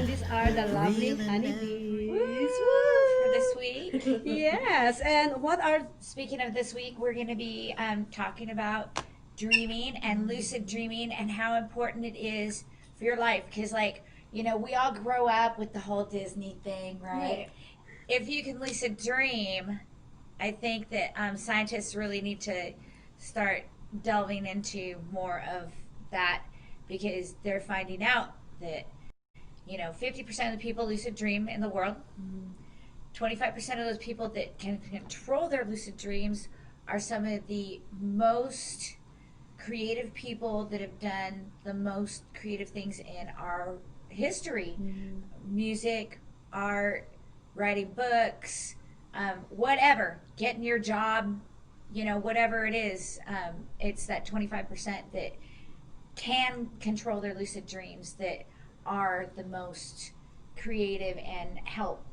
these are the lovely honeybees. For this week. Yes, and what are Speaking of this week, we're going to be talking about dreaming and lucid dreaming and how important it is for your life. Because, like, you know, we all grow up with the whole Disney thing, right? If you can lucid dream, I think that scientists really need to start delving into more of that, because they're finding out that, you know, 50% of the people lucid dream in the world. 25% of those people that can control their lucid dreams are some of the most creative people that have done the most creative things in our history. Music, art, writing books, whatever, getting your job, you know, whatever it is. It's that 25% that can control their lucid dreams that are the most creative and help.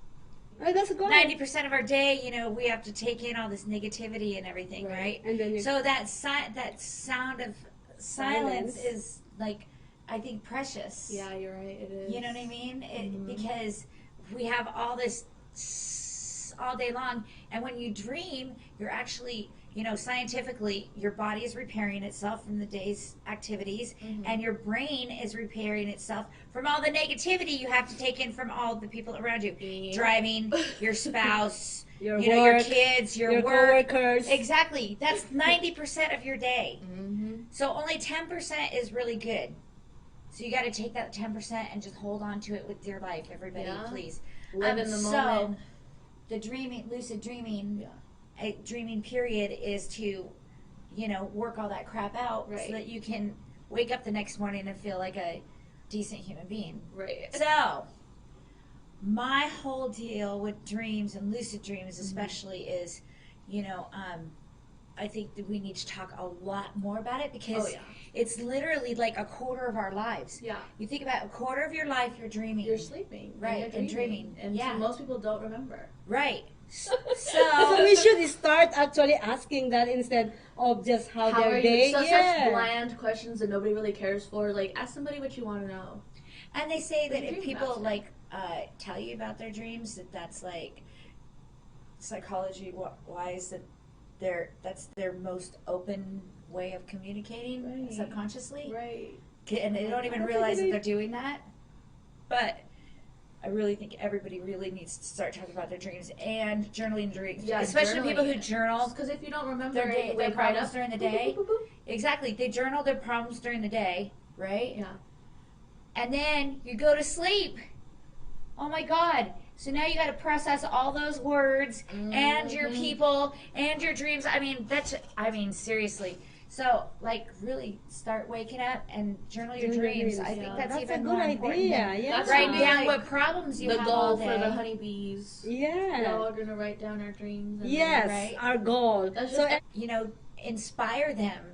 oh, that's good. 90% of our day, you know, we have to take in all this negativity and everything, right? And then So that sound of silence is, like, I think, precious. Yeah, you're right. It is. You know what I mean? Because we have all this all day long, and when you dream, you're actually, you know, scientifically, your body is repairing itself from the day's activities, and your brain is repairing itself from all the negativity you have to take in from all the people around you. Driving, your spouse, your you know, your work, kids, your work. coworkers. Exactly. That's 90% of your day. So only 10% is really good. So you got to take that 10% and just hold on to it with your life, everybody, please. Live in the moment. The lucid dreaming, dreaming period is to, you know, work all that crap out so that you can wake up the next morning and feel like a decent human being. Right. So, my whole deal with dreams and lucid dreams especially is, you know, I think that we need to talk a lot more about it, because it's literally like a quarter of our lives. Yeah. You think about a quarter of your life, you're dreaming. You're sleeping. Right, and dreaming. And so most people don't remember. Right. So we should start actually asking that instead of just how their day. Such bland questions that nobody really cares for. Like, ask somebody what you want to know. And they say that if people tell you about their dreams, that's like psychology wise that's their most open way of communicating subconsciously. Right. And they don't even realize that they're doing that. But I really think everybody really needs to start talking about their dreams and journaling dreams. Yeah, especially people who journal. Because if you don't remember their problems during the day. Exactly. They journal their problems during the day, right? Yeah. And then you go to sleep. Oh my God. So now you got to process all those words and your people and your dreams. I mean, seriously. So, like, really start waking up and journal your dreams. I think that's even more important. That's write down what problems you have all day. The goal for the honeybees. Yeah. We're all going to write down our dreams. And our goal. So, you know, inspire them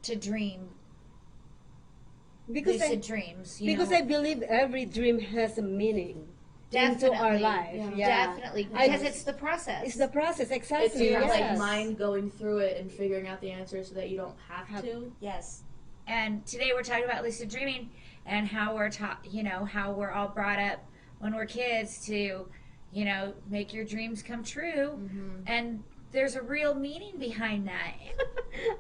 to dream. Lucid dreams. Because I believe every dream has a meaning. Into our life, definitely, because it's the process. It's the process, exactly. It's your like mind going through it and figuring out the answer so that you don't have to. Yes, and today we're talking about lucid dreaming and how we're taught, you know, how we're all brought up when we're kids to, you know, make your dreams come true, and there's a real meaning behind that.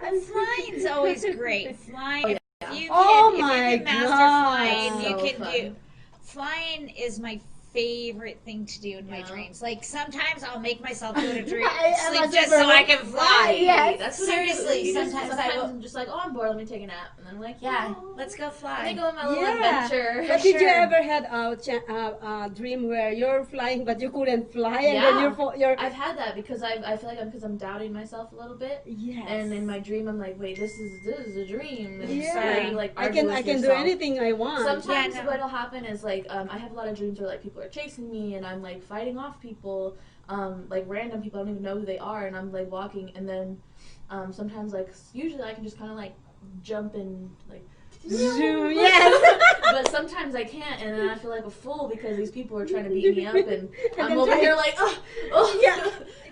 And flying's always great. Flying, if you can master flying, you can do. Flying is my favorite thing to do in my dreams. Like, sometimes I'll make myself go to dream sleep just so I can fly. Yes, that's seriously. Sometimes I'm just like, oh, I'm bored. Let me take a nap, and then I'm like, let's go fly. Let me go on my little adventure. But did you ever had a dream where you're flying but you couldn't fly, and then you're I've had that because I feel like I'm doubting myself a little bit. Yes. And in my dream, I'm like, wait, this is a dream. And I can do anything I want. Sometimes what'll happen is like I have a lot of dreams where like people are chasing me and I'm like fighting off people, like random people I don't even know who they are, and I'm like walking, and then sometimes like usually I can just kind of like jump and like but sometimes I can't, and then I feel like a fool because these people are trying to beat me up, and I'm over here like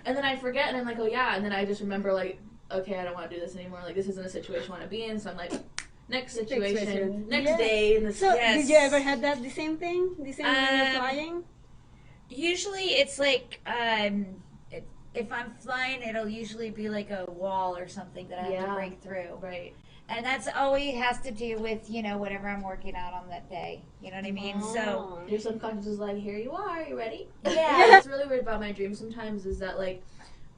and then I forget, and I'm like, oh yeah, and then I just remember like, okay, I don't want to do this anymore, like this isn't a situation I want to be in, so I'm like, next situation, next Yeah. day. In the So, Yes. did you ever had that the same thing? The same when you're flying? Usually it's like, if I'm flying, it'll usually be like a wall or something that I have to break through. Right. And that's always has to do with, whatever I'm working out on that day. You know what I mean? So, Your subconscious is like, here you are, you ready? yeah. What's really weird about my dreams sometimes is that, like,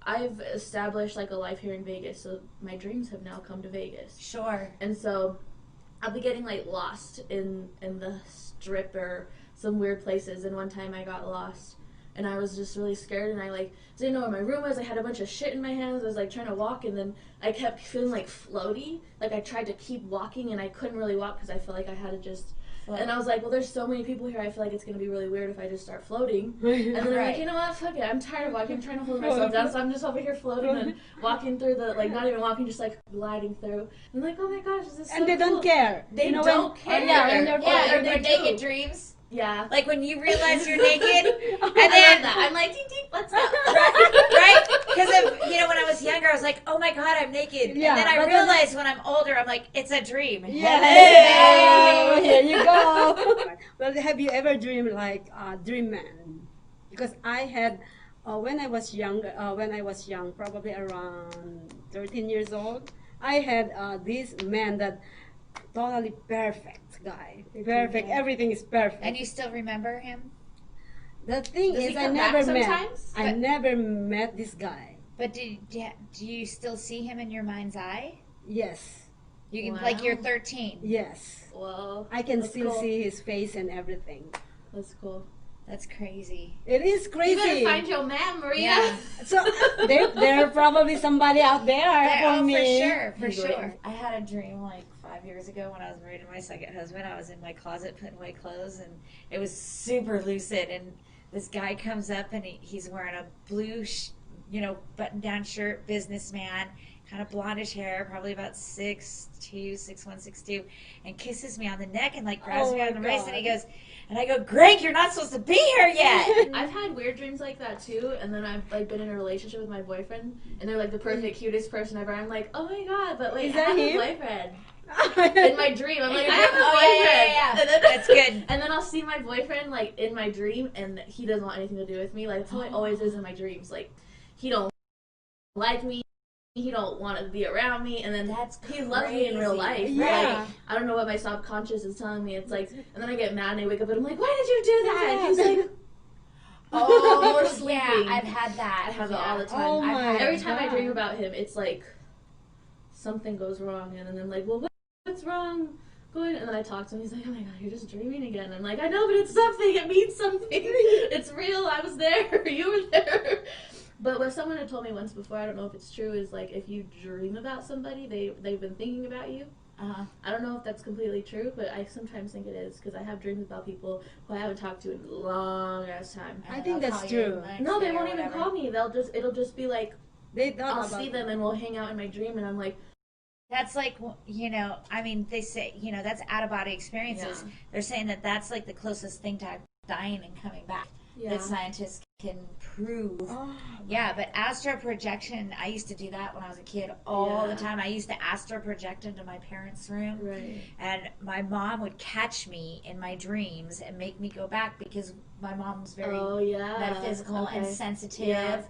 I've established, like, a life here in Vegas, so my dreams have now come to Vegas. Sure. And so I'll be getting, like, lost in the Strip or some weird places, and one time I got lost. And I was just really scared, and I, like, didn't know where my room was. I had a bunch of shit in my hands. I was, like, trying to walk, and then I kept feeling, like, floaty. Like, I tried to keep walking, and I couldn't really walk because I felt like I had to just... And I was like, well, there's so many people here, I feel like it's going to be really weird if I just start floating. And then I'm like, you know what, fuck it, I'm tired of walking. I'm trying to hold myself down, so I'm just over here floating and walking through the, like, not even walking, just, like, gliding through. And I'm like, oh my gosh, this is so And they cool. don't care. They don't care. Yeah, They your do. naked dreams. Yeah. Like when you realize you're naked, and I love then that. I'm like, dee, let's go. right? Because when I was younger, I was like, oh my god, I'm naked. Yeah, and then I but realized when I'm older, I'm like, it's a dream. Yeah. Hey! Here you go. Well, have you ever dreamed like dream man? Because I had when I was young, probably around 13 years old, I had this man that totally perfect guy, perfect. Everything is perfect. And you still remember him? The thing Does he is, I come never back met. sometimes? I never met this guy. But do you still see him in your mind's eye? Yes, You can Wow. like you're 13. yes. Well, I can that's still cool. see his face and everything. That's cool. That's crazy. It is crazy. You better find your man, Maria. Yeah. So there are probably somebody out there for Oh, me. for He's sure. waiting. I had a dream like 5 years ago when I was married to my second husband. I was in my closet putting away clothes, and it was super lucid. And this guy comes up, and he's wearing a blue, button-down shirt, businessman, kind of blondish hair, probably about 6'2", 6'1", 6'2", and kisses me on the neck and like grabs Oh me on my the wrist, God. and he goes, and I go, Greg, you're not supposed to be here yet. I've had weird dreams like that too, and then I've like been in a relationship with my boyfriend, and they're like the perfect, cutest person ever. I'm like, oh my god, but wait, Is I that have him? a boyfriend. In my dream, I'm like, I have a Oh, boyfriend. yeah. And then, That's good. And then I'll see my boyfriend like in my dream, and he doesn't want anything to do with me. Like that's how it always is in my dreams. Like he don't like me. He don't want to be around me, and then he loves me in real life. Yeah. Like, I don't know what my subconscious is telling me. It's like, and then I get mad and I wake up and I'm like, why did you do that? And he's like, Oh, we're sleeping. yeah, I've had that. I have that all the time. Oh my Every time I God. dream about him, it's like something goes wrong, and then I'm like, well, what's wrong? Going, and then I talk to him. He's like, oh my god, you're just dreaming again. I'm like, I know, but it's something. It means something. It's real. I was there. You were there. But what someone had told me once before, I don't know if it's true, is like if you dream about somebody, they've been thinking about you. Uh-huh. I don't know if that's completely true, but I sometimes think it is because I have dreams about people who I haven't talked to in a long ass time. I think that's true. No, they won't even call me. It'll just be like They thought I'll about see them and we'll hang out in my dream, and I'm like, That's like, I mean, they say, that's out-of-body experiences. Yeah. They're saying that that's like the closest thing to dying and coming back yeah. that scientists can prove. Oh, Yeah, but astral projection, I used to do that when I was a kid all Yeah. the time. I used to astral project into my parents' room. Right. And my mom would catch me in my dreams and make me go back because my mom was very metaphysical and sensitive. Yeah.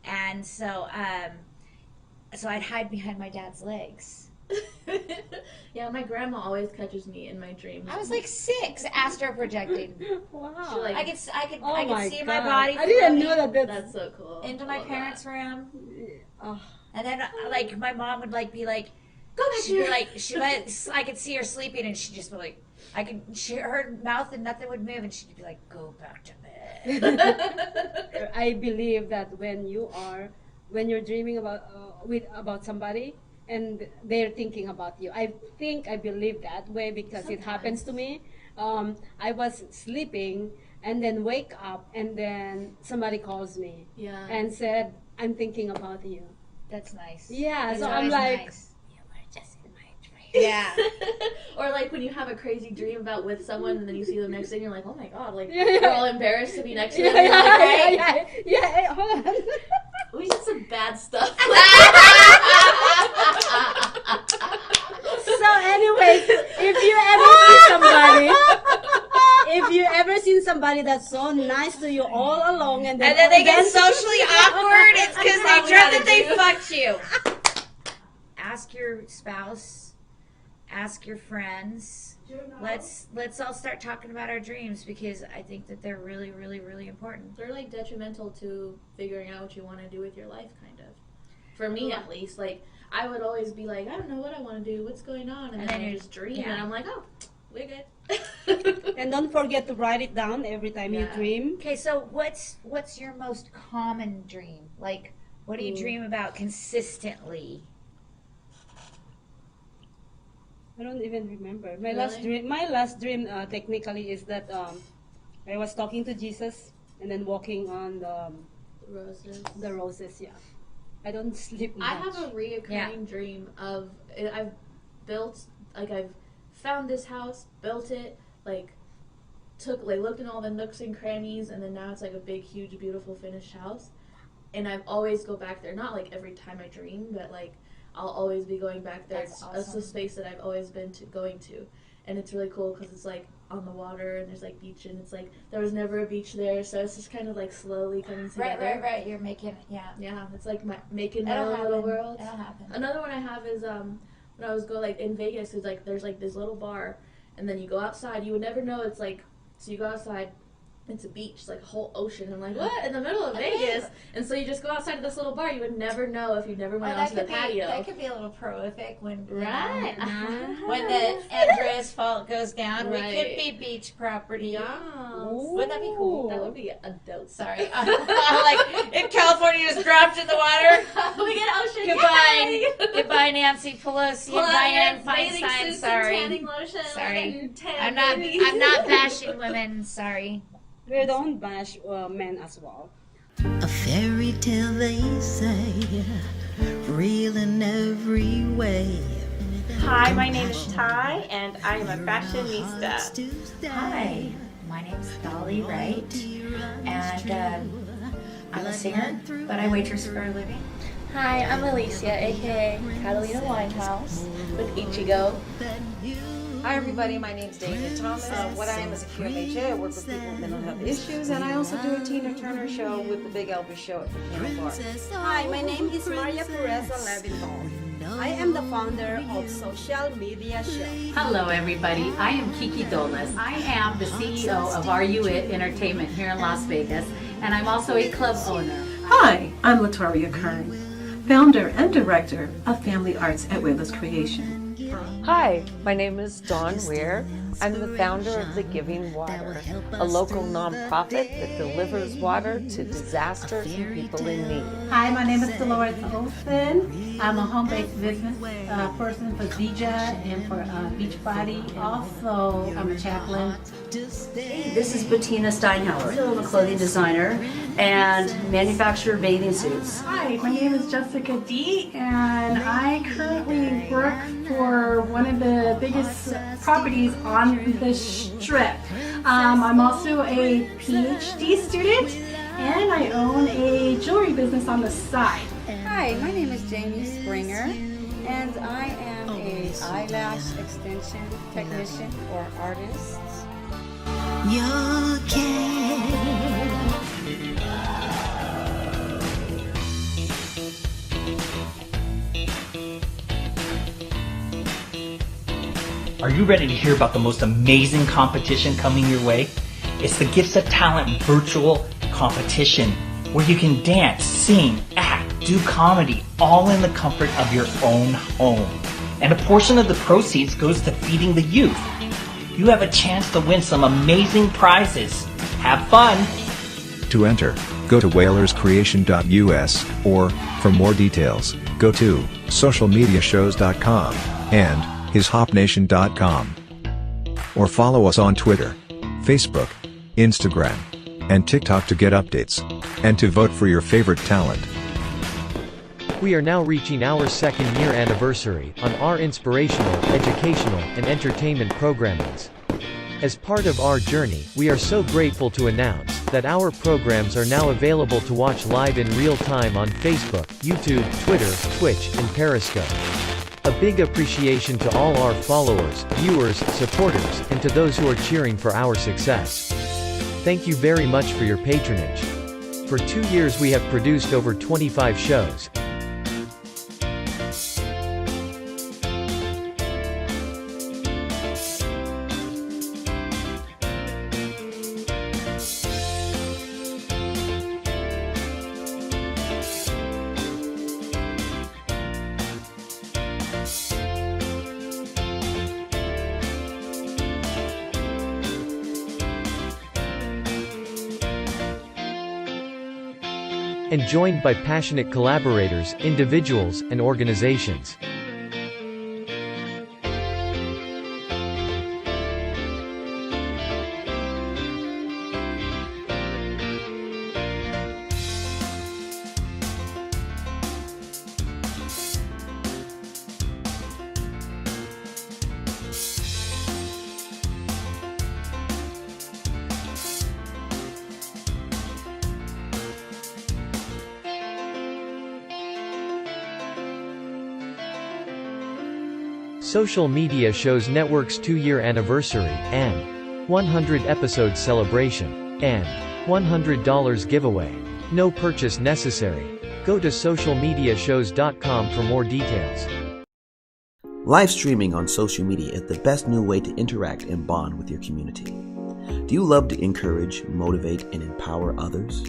And so I'd hide behind my dad's legs. Yeah, my grandma always catches me in my dreams. I was like 6, astral projecting. wow. She, like, I could Oh I my could see God. my body I didn't floating know that. That's so cool. into I my love parents' that. room. Oh, And then like my mom would like be like, Go back she'd be here. like, I could see her sleeping, and she'd just be like, her mouth and nothing would move, and she'd be like, go back to bed. I believe that when you're dreaming about somebody and they're thinking about you, I believe that way because it happens to me. I was sleeping and then wake up and then somebody calls me Yeah. and said, I'm thinking about you. That's nice. Yeah, That's so I'm always like, nice. you were just in my dream. Yeah. Or like when you have a crazy dream about with someone and then you see them next day and you're like, oh my god, like Yeah, yeah. you're all embarrassed to be next to Yeah, them. You're like, right? Hey, hold on. We did some bad stuff. So anyways, that's so nice to you all along, and then they get socially awkward. It's because they dreamt that they fucked you. Ask your spouse, ask your friends. Let's all start talking about our dreams, because I think that they're really, really, really important. They're like detrimental to figuring out what you want to do with your life, kind of. For me, at least, like I would always be like, I don't know what I want to do, what's going on, and then I just dream, and I'm like, oh, we're good. And don't forget to write it down every time you dream. Okay, so what's your most common dream? Like, what do you dream about consistently? I don't even remember. My last dream technically is that I was talking to Jesus and then walking on the roses. Yeah, I don't sleep much. I have a reoccurring dream of I've found this house, built it, looked in all the nooks and crannies, and then now it's like a big, huge, beautiful finished house. And I always go back there. Not like every time I dream, but like I'll always be going back there. That's awesome. It's a space that I've always been going to, and it's really cool because it's like on the water and there's like beach, and it's like there was never a beach there, so it's just kind of like slowly coming together. Right. You're making Yeah, it's like making my own little world. It'll happen. Another one I have is when I was in Vegas, it's like there's like this little bar, and then you go outside. You would never know it's like, so you go outside. It's a beach, it's like a whole ocean. I'm like, what? In the middle of Vegas? And so you just go outside of this little bar. You would never know if you never went onto the patio. That could be a little prolific when right. When the Andreas fault goes down. Right. We could be beach property. Yeah. Wouldn't that be cool? That would be a dope. Sorry. Like if California just dropped in the water. We get ocean. Goodbye. Yay! Goodbye, Nancy Pelosi and Dianne Feinstein. Sorry. I'm not bashing women. Sorry. We don't bash men as well. A fairy tale, they say, real in every way. Hi, my name is Ty, and I am a fashionista. Hi, my name is Dolli, Wright, and I'm a singer, but I waitress for a living. Hi, I'm Alicia, aka Catalina Winehouse with Ichigo. Hi everybody, my name is David Thomas. What I am is a QMHA. I work with people with mental health issues, and I also do a Tina Turner show with the Big Elvis Show at the Piano Bar. Hi, my name is Pureza Levinthal. I am the founder of Social Media Show. Hello everybody, I am Kiki Dolas. I am the CEO of Are You It Entertainment here in Las Vegas, and I'm also a club owner. Hi, I'm Latoria Kern, founder and director of Family Arts at Wayla's Creation. Hi, my name is Dawn Wier. I'm the founder of The Giving Water, a local nonprofit that delivers water to disasters and people in need. Hi, my name is Delores Olson. I'm a home-based business person for Zija and for Beachbody. Also, I'm a chaplain. Hey, this is Bettina Steinhauer. I'm a clothing designer and manufacturer bathing suits. Hi, my name is Jessica D, and I currently work for one of the biggest properties on the Strip. I'm also a PhD student, and I own a jewelry business on the side. Hi, my name is Jamie Springer, and I am a eyelash extension technician or artist. Your care. Are you ready to hear about the most amazing competition coming your way? It's the Gifts of Talent virtual competition where you can dance, sing, act, do comedy, all in the comfort of your own home. And a portion of the proceeds goes to feeding the youth. You have a chance to win some amazing prizes. Have fun! To enter, go to whalerscreation.us, or, for more details, go to socialmediashows.com and hishopnation.com. Or follow us on Twitter, Facebook, Instagram, and TikTok to get updates, and to vote for your favorite talent. We are now reaching our second year anniversary on our inspirational, educational, and entertainment programmings. As part of our journey, we are so grateful to announce that our programs are now available to watch live in real time on Facebook, YouTube, Twitter, Twitch, and Periscope. A big appreciation to all our followers, viewers, supporters, and to those who are cheering for our success. Thank you very much for your patronage. For 2 years we have produced over 25 shows. And joined by passionate collaborators, individuals, and organizations. Social media shows network's 2-year anniversary, and 100 episode celebration, and $100 giveaway. No purchase necessary. Go to socialmediashows.com for more details. Live streaming on social media is the best new way to interact and bond with your community. Do you love to encourage, motivate, and empower others,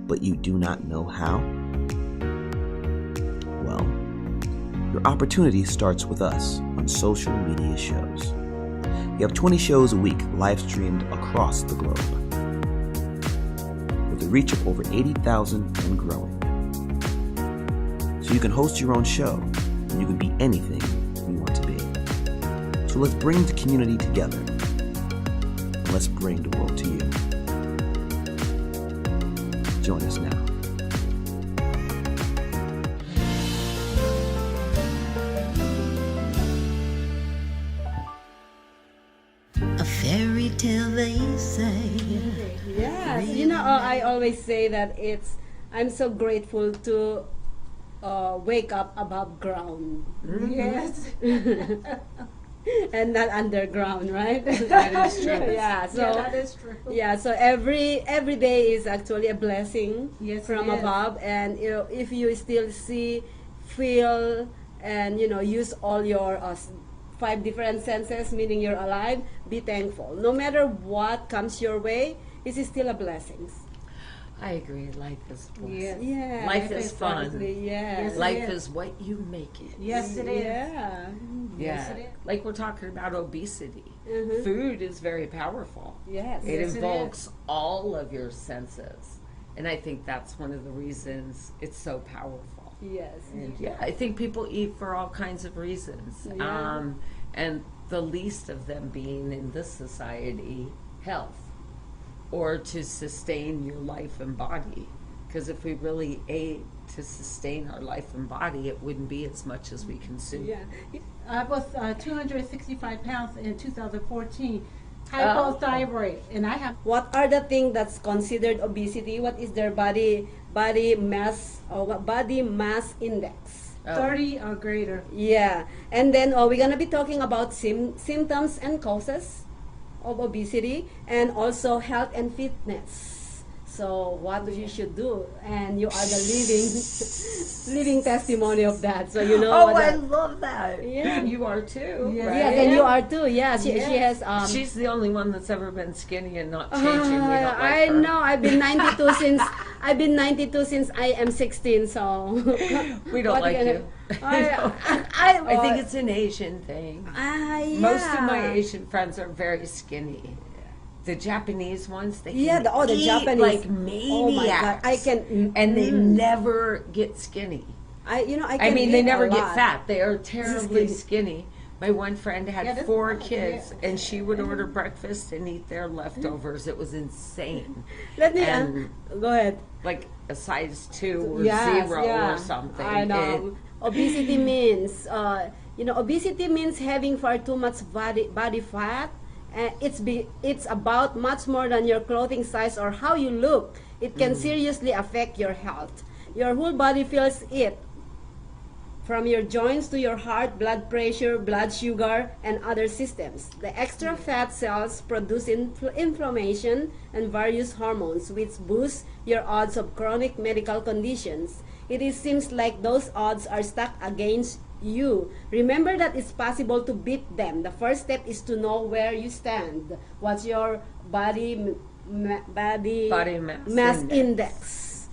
but you do not know how? Well, your opportunity starts with us on social media shows. We have 20 shows a week live streamed across the globe, with a reach of over 80,000 and growing. So you can host your own show, and you can be anything you want to be. So let's bring the community together, and let's bring the world to you. Join us now. A fairy tale, they say. Yes, you know, I always say that I'm so grateful to wake up above ground. Yes. And not underground, right? That is true. Yeah, so Yeah, that is true. Yeah, so every day is actually a blessing from it is. above, and you know, if you still see, feel, and you know, use all your 5 different senses, meaning you're alive, be thankful. No matter what comes your way, it is still a blessing. I agree. Life is blessed. Yes. Yeah. Life is fun. Exactly, yes. Life is what you make it. Yes, it is. Yeah. Yes, it is. Like we're talking about obesity. Mhm. Food is very powerful. Yes. It Yes, it invokes all of your senses. And I think that's one of the reasons it's so powerful. Yes. And yeah, I think people eat for all kinds of reasons. Yeah. And the least of them being in this society, health, or to sustain your life and body. Because if we really ate to sustain our life and body, it wouldn't be as much as we consume. Yeah. I was 265 pounds in 2014, hypothyroid, and I have. What are the things that's considered obesity? What is their body mass or what body mass index? 30 or greater. Yeah, and then we're gonna be talking about symptoms and causes of obesity, and also health and fitness. So what you should do, and you are the living testimony of that. So you know. Oh, what I love that. Yeah, you are too. Yeah, right? yes, and you are too. Yeah, she has. She's the only one that's ever been skinny and not changing. We don't like I her. know. I've been 92 since I am 16. So We don't like you. I think it's an Asian thing. Most of my Asian friends are very skinny. The Japanese ones, they can the eat Japanese like maniacs. Oh my God, I can, and they never get skinny. I mean, they eat never a get lot. fat. They are terribly skinny. My one friend had 4 kids, and she would order breakfast and eat their leftovers. It was insane. Let me And go ahead. Like a size 2 or Yes, 0 yeah. or something. I know. Obesity means, obesity means having far too much body fat. It's about much more than your clothing size or how you look. It can seriously affect your health. Your whole body feels it. from your joints to your heart, blood pressure, blood sugar, and other systems. The extra fat cells produce inflammation and various hormones, which boost your odds of chronic medical conditions. It seems like those odds are stacked against you. Remember that it's possible to beat them. The first step is to know where you stand. What's your body mass index?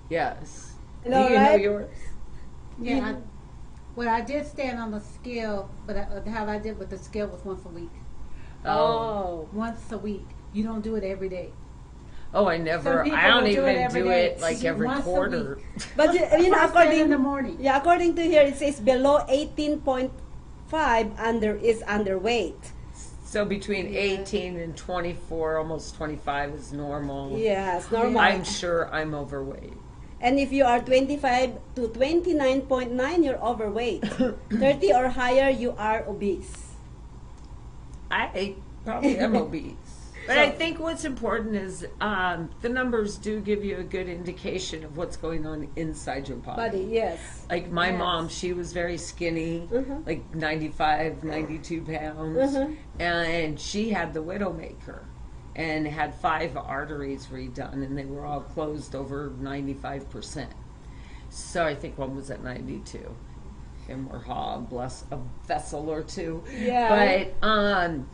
Yes. Do you know yours? Yeah. Well, I did stand on the scale, but how I did with the scale was once a week. Oh. Once a week. You don't do it every day. Oh, I never. I don't even do it like every Once quarter. But you know, according in the morning. Yeah, according to here, it says below 18.5 is underweight. So between 18 and 24, almost 25 is normal. Yes, normal. I'm sure I'm overweight. And if you are 25 to 29.9, you're overweight. 30 or higher, you are obese. I probably am obese. But I think what's important is the numbers do give you a good indication of what's going on inside your body. Yes. Like my mom, she was very skinny, like 95, 92 pounds, and she had the Widowmaker and had 5 arteries redone, and they were all closed over 95%. So I think one was at 92. And we're bless a vessel or two. Yeah. But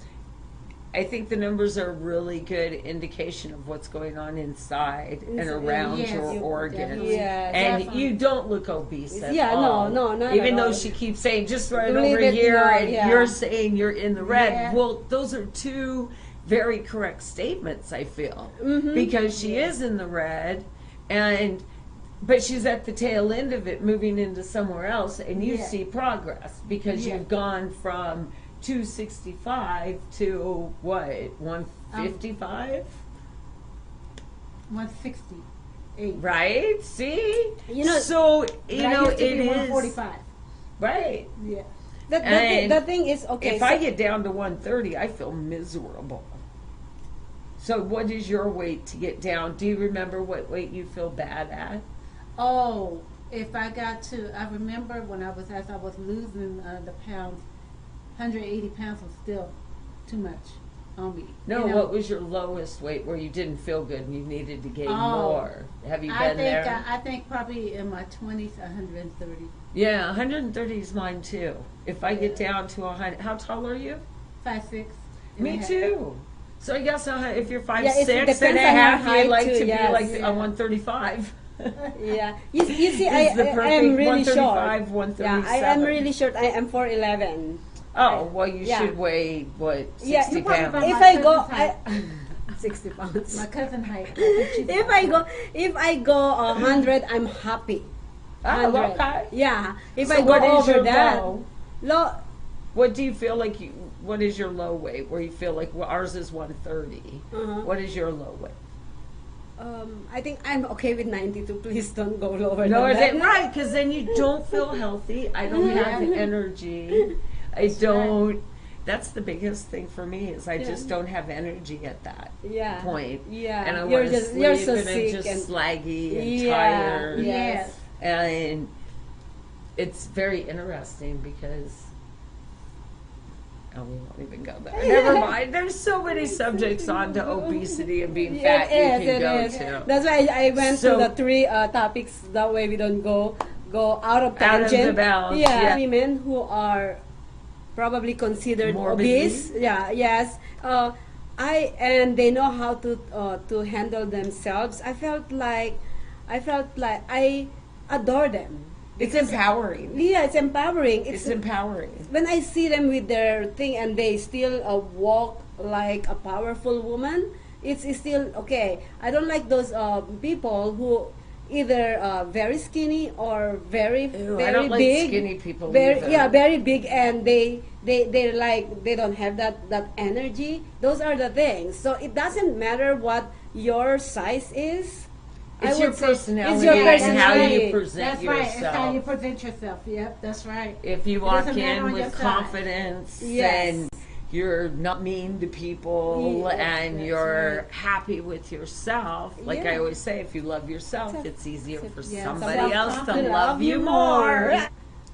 I think the numbers are a really good indication of what's going on inside and around your organs. Yes, and definitely. you don't look obese at Yeah, all. no, not Even at though all. she keeps saying, just right Believe over it, here, no, and yeah. you're saying you're in the red. Yeah. Well, those are two very correct statements, I feel. Because she is in the red, but she's at the tail end of it, moving into somewhere else, and you see progress because you've gone from 265 to what, 155? 168. Right? See? You know, so But I used to be 145. Right. Yeah. The thing is, okay. If I get down to 130, I feel miserable. So what is your weight to get down? Do you remember what weight you feel bad at? Oh, if I got to, I remember when as I was losing the pounds, 180 pounds was still too much on me. No, You know? what was your lowest weight where you didn't feel good and you needed to gain more? Have you been there? I think probably in my 20s, 130. Yeah, 130 is mine too. If I get down to 100, how tall are you? 5'6". Me too. So I guess if you're 5'6" it depends and a on your half, height you like too, to yes. be like Yeah. 135. Yeah, you see, Is the I am perfect really short. 135, 137. Yeah, I am really short. I am 4'11". Oh, well, you Yeah. should weigh, what, 60 Yeah, pounds? if I go, 60 pounds. My cousin height. If I go 100, I'm happy. Oh, 100. okay. Yeah. If So I go what is over your that, low? What do you feel like what is your low weight where you feel like, well, ours is 130. What is your low weight? I think I'm okay with 92. Please don't go lower No, than is that. it right? Because then you don't feel healthy. I don't have the energy. I don't. That's the biggest thing for me is I just don't have energy at that point. Yeah. And I You're want to just- sleep you're so and sick I'm just and- slaggy and Yeah, tired. yes. And it's very interesting because we won't even go there. Never mind. There's so many subjects on to obesity and being fat you can go to. That's why I went So- to the 3 topics. That way we don't go out of Out of tangent. the bounds, Yeah. yeah. Women who are probably considered Morbidly? obese. Yeah. Yes. And they know how to handle themselves. I felt like I adore them. It's empowering. Yeah, it's empowering. It's empowering. When I see them with their thing and they still walk like a powerful woman, it's still okay. I don't like those people who either very skinny or very very I don't like big. skinny people Very, either. yeah, very big, and they're like they don't have that energy. Those are the things. So it doesn't matter what your size is. It's I your would say personality it's your and how personality. you present That's right. It's how you yourself. present yourself. Yep, that's right. If you It walk doesn't matter in on with your size. confidence Yes. and you're not mean to people, Yeah, and that's you're right. happy with yourself. Like I Yeah. always say, if you love yourself, it's easier for Yeah, somebody else to to love you more.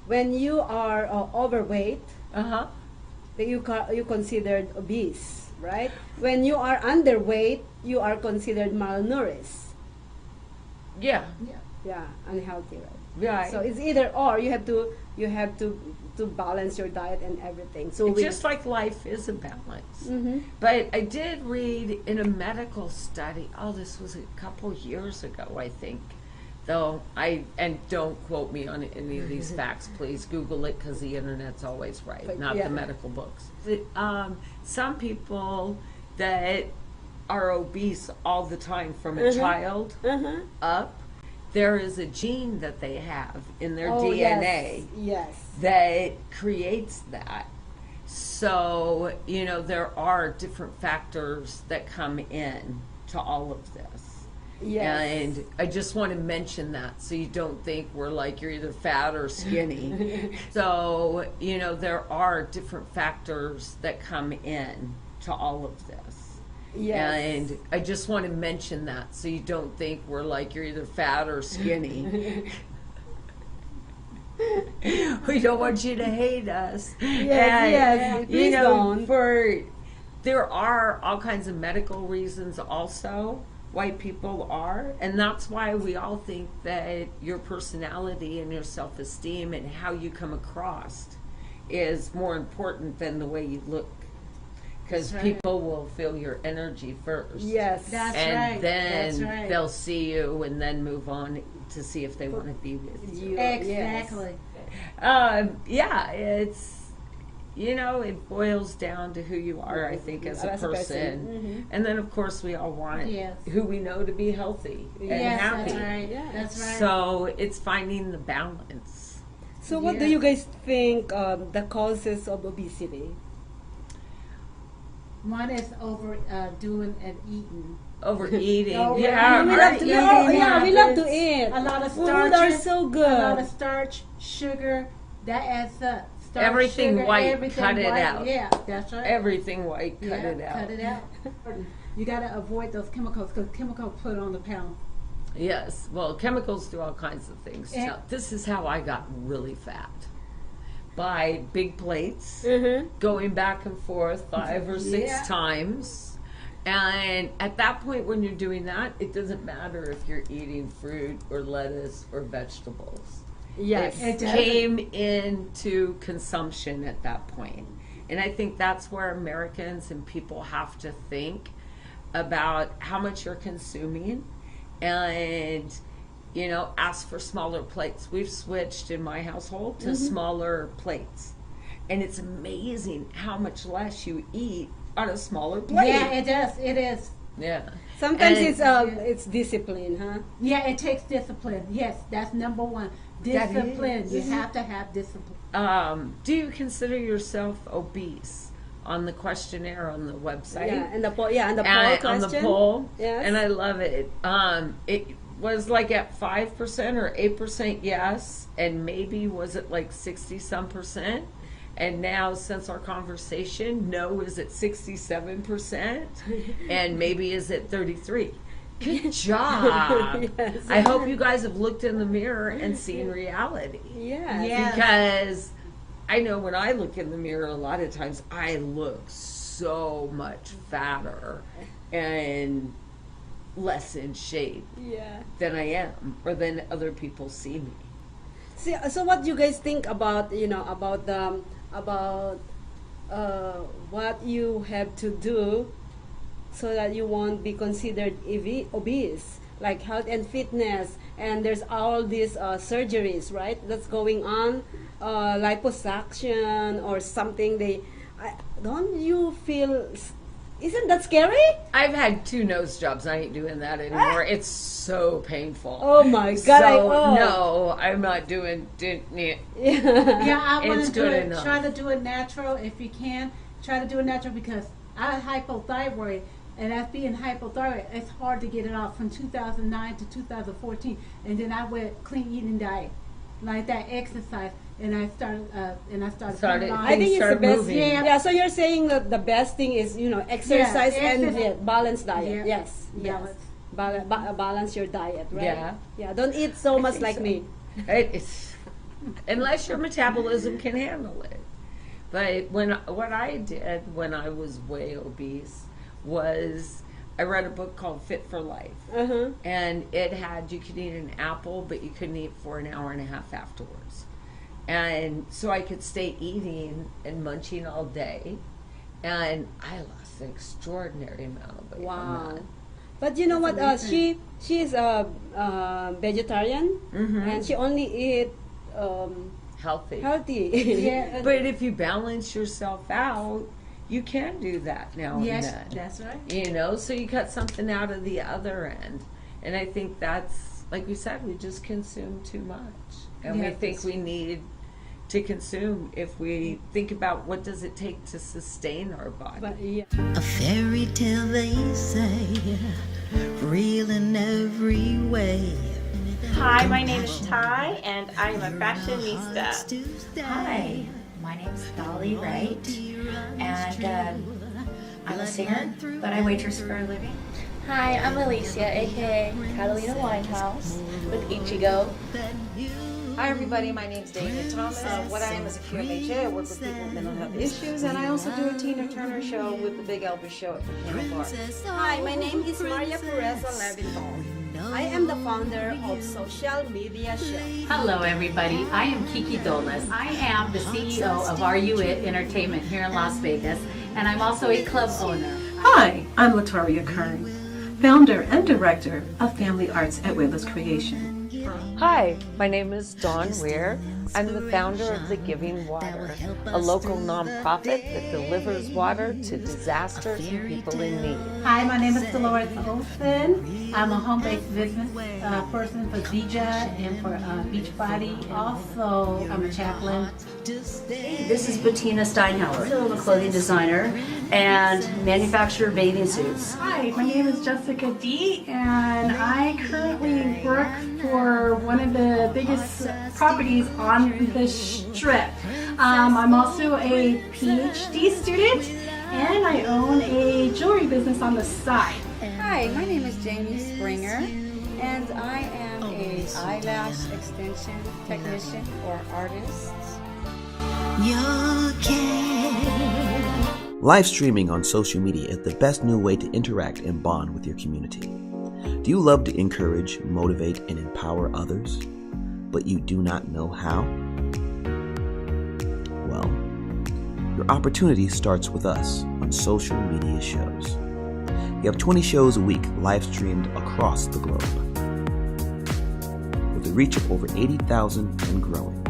When you are overweight, Uh-huh. that you considered obese, right? When you are underweight, you are considered malnourished. Yeah. Yeah, unhealthy, right? Right. So it's either or. You have to balance your diet and everything. So It's just like life is a balance. Mhm. But I did read in a medical study, this was a couple years ago, I think. Though and don't quote me on any of these facts, please Google it, because the internet's always right, But, not yeah. the medical books. Some people that are obese all the time from a Mhm. child Uh-huh. up, there is a gene that they have in their Oh, DNA yes. that creates that. So, there are different factors that come in to all of this. Yes. And I just want to mention that so you don't think we're like you're either fat or skinny. So, there are different factors that come in to all of this. Yes. And I just want to mention that so you don't think we're like you're either fat or skinny. We don't want you to hate us. Yes, please don't. There are all kinds of medical reasons also why people are, and that's why we all think that your personality and your self-esteem and how you come across is more important than the way you look. Because That's right. people will feel your energy first. Yes. That's and right. then That's right. they'll see you and then move on to see if they want to be with you. Exactly. Yeah, it's, it boils down to who you are, I think, as a person. Mhm. And then, of course, we all want Yes. who we know to be healthy and Yes, happy. that's right. Yeah. That's right. So it's finding the balance. So what do you guys think the causes of obesity? One is overdoing and eating. Overeating. Over- Yeah, we right. love to we love to eat. A lot of Food starch. are so good. A lot of starch, sugar, that adds up. Starch, Everything sugar, white, everything cut it white. out. Yeah, that's right. Everything white, cut Yeah, it out. Cut it out. You got to avoid those chemicals because chemicals put on the pound. Yes, well, chemicals do all kinds of things. And- Now, this is how I got really fat. By big plates, Mhm. going back and forth 5 or 6 Yeah. times. And at that point, when you're doing that, it doesn't matter if you're eating fruit or lettuce or vegetables. Yes. It It doesn't. came into consumption at that point. And I think that's where Americans and people have to think about how much you're consuming and, ask for smaller plates. We've switched in my household to smaller plates. And it's amazing how much less you eat on a smaller plate. Yeah, it does. It is. Yeah. Sometimes And- it's discipline, huh? Yeah, it takes discipline. Yes, that's number one. That Discipline. is. You have to have discipline. Do you consider yourself obese? On the questionnaire on the website. Yeah, and the poll. Yeah, and the poll And question. on the poll. Yes. And I love it. It was like at 5% or 8% yes, and maybe was it like 60-some%? And now, since our conversation, no is at 67%, and maybe is at 33%. Good job. Yes. I hope you guys have looked in the mirror and seen reality. Yes. Yes. Because I know when I look in the mirror, a lot of times I look so much fatter and less in shape Yeah. than I am, or than other people see me. See, so what do you guys think about what you have to do so that you won't be considered obese, like health and fitness, and there's all these surgeries, right? That's going on, liposuction or something. Don't you feel? Isn't that scary? I've had 2 nose jobs. I ain't doing that anymore. It's so painful. Oh my God! So no, I'm not doing it. Yeah, I want It's to do good it. enough. Try to do it natural if you can. Try to do it natural because I have hypothyroid, and as being hypothyroid, it's hard to get it off from 2009 to 2014, and then I went clean eating diet, like that exercise, and I started Started- putting on- I think it's the start best. moving. Yeah. So you're saying that the best thing is exercise and exercise. balanced diet. Yeah. Yes. Balance. Balance your diet, right? Yeah. Yeah. Don't eat so much like me. It's unless your metabolism can handle it. But what I did when I was way obese was I read a book called Fit for Life, and it had you could eat an apple, but you couldn't eat for an hour and a half afterwards, and so I could stay eating and munching all day, and I lost an extraordinary amount of weight. On that. But you know what? She is a vegetarian, and she only eat Healthy. Yeah. But if you balance yourself out, you can do that now Yes, and then. that's right. You know, so you cut something out of the other end. And I think that's, like we said, we just consume too much. And we Yeah, think we need to consume if we think about what does it take to sustain our body. But, yeah. A fairy tale they say, real in every way. Hi, my name is Ty, and I am a fashionista. Hi, my name is Dolli, Wright, and I'm a singer, but I waitress for a living. Hi, I'm Alicia, aka Catalina Winehouse with Ichigo. Hi everybody, my name is David Thomas. What I am is a QMHA. I work with people with mental health issues, and I also do a Tina Turner show with the Big Elvis Show at the Piano Bar. Hi, my name is Pureza Leventhal. I am the founder of Social Media Show. Hello, everybody. I am Kiki Dolles. I am the CEO of Are You It Entertainment here in Las Vegas, and I'm also a club owner. Hi, I'm Latoria Kern, founder and director of Family Arts at Winehous Creation. Hi, my name is Dawn Wier. I'm the founder of The Giving Water, a local nonprofit that delivers water to disasters and people in need. Hi, my name is Delores Olson. I'm a home-based business person for DJ and for Beachbody. Also, I'm a chaplain. Hey, this is Bettina Steinhauer. I'm a clothing designer and manufacturer bathing suits. Hi, my name is Jessica D, and I currently work for one of the biggest properties on the Strip. I'm also a PhD student, and I own a jewelry business on the side. Hi, my name is Jamie Springer, and I am a eyelash extension technician or artist. Live streaming on social media is the best new way to interact and bond with your community. Do you love to encourage, motivate, and empower others, but you do not know how? Well, your opportunity starts with us on social media shows. We have 20 shows a week live streamed across the globe, with a reach of over 80,000 and growing.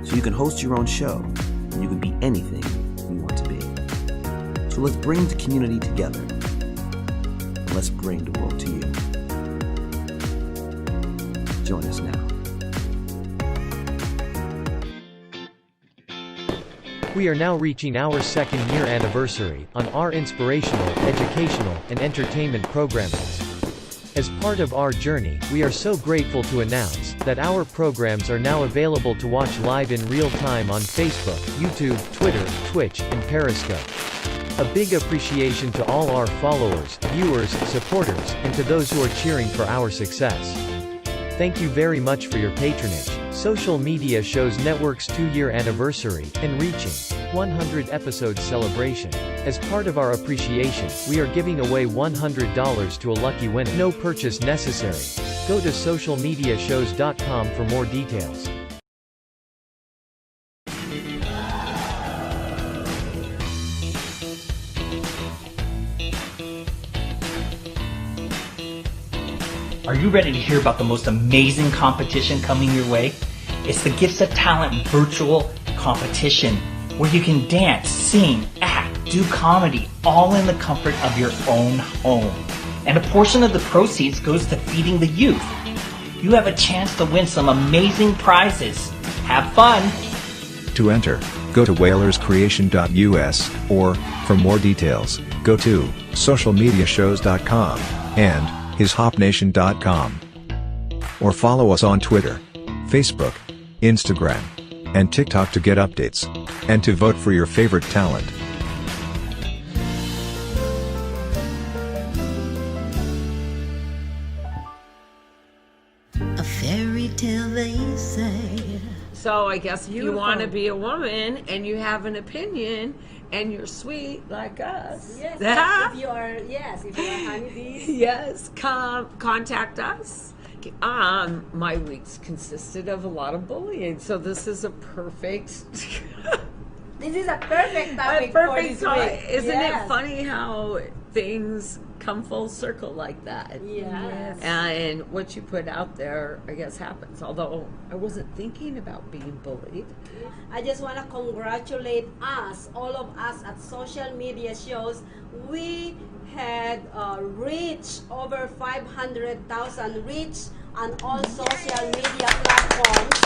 So you can host your own show, and you can be anything you want to be. So let's bring the community together, and let's bring the world to you. Join us now. We are now reaching our second year anniversary on our inspirational, educational, and entertainment programming. As part of our journey, we are so grateful to announce that our programs are now available to watch live in real time on Facebook, YouTube, Twitter, Twitch, and Periscope. A big appreciation to all our followers, viewers, supporters, and to those who are cheering for our success. Thank you very much for your patronage. Social Media Shows Network's 2-year anniversary and reaching 100 episodes celebration. As part of our appreciation, we are giving away $100 to a lucky winner. No purchase necessary. Go to socialmediashows.com for more details. Are you ready to hear about the most amazing competition coming your way? It's the Gifts of Talent virtual competition where you can dance, sing, act, do comedy, all in the comfort of your own home. And a portion of the proceeds goes to feeding the youth. You have a chance to win some amazing prizes. Have fun! To enter, go to whalerscreation.us, or, for more details, go to socialmediashows.com and hishopnation.com. Or follow us on Twitter Facebook, Instagram, and TikTok to get updates, and to vote for your favorite talent. A fairy tale they say. So I guess if you want to be a woman and you have an opinion and you're sweet like us, Yes, if you are honeybees. yes, contact us. My weeks consisted of a lot of bullying, so this is a perfect. This is a perfect topic for this week. Isn't it funny how things come full circle like that? Yes. And what you put out there, I guess, happens. Although I wasn't thinking about being bullied. I just want to congratulate us, all of us at social media shows. We had reached over 500,000 reach on all social media platforms.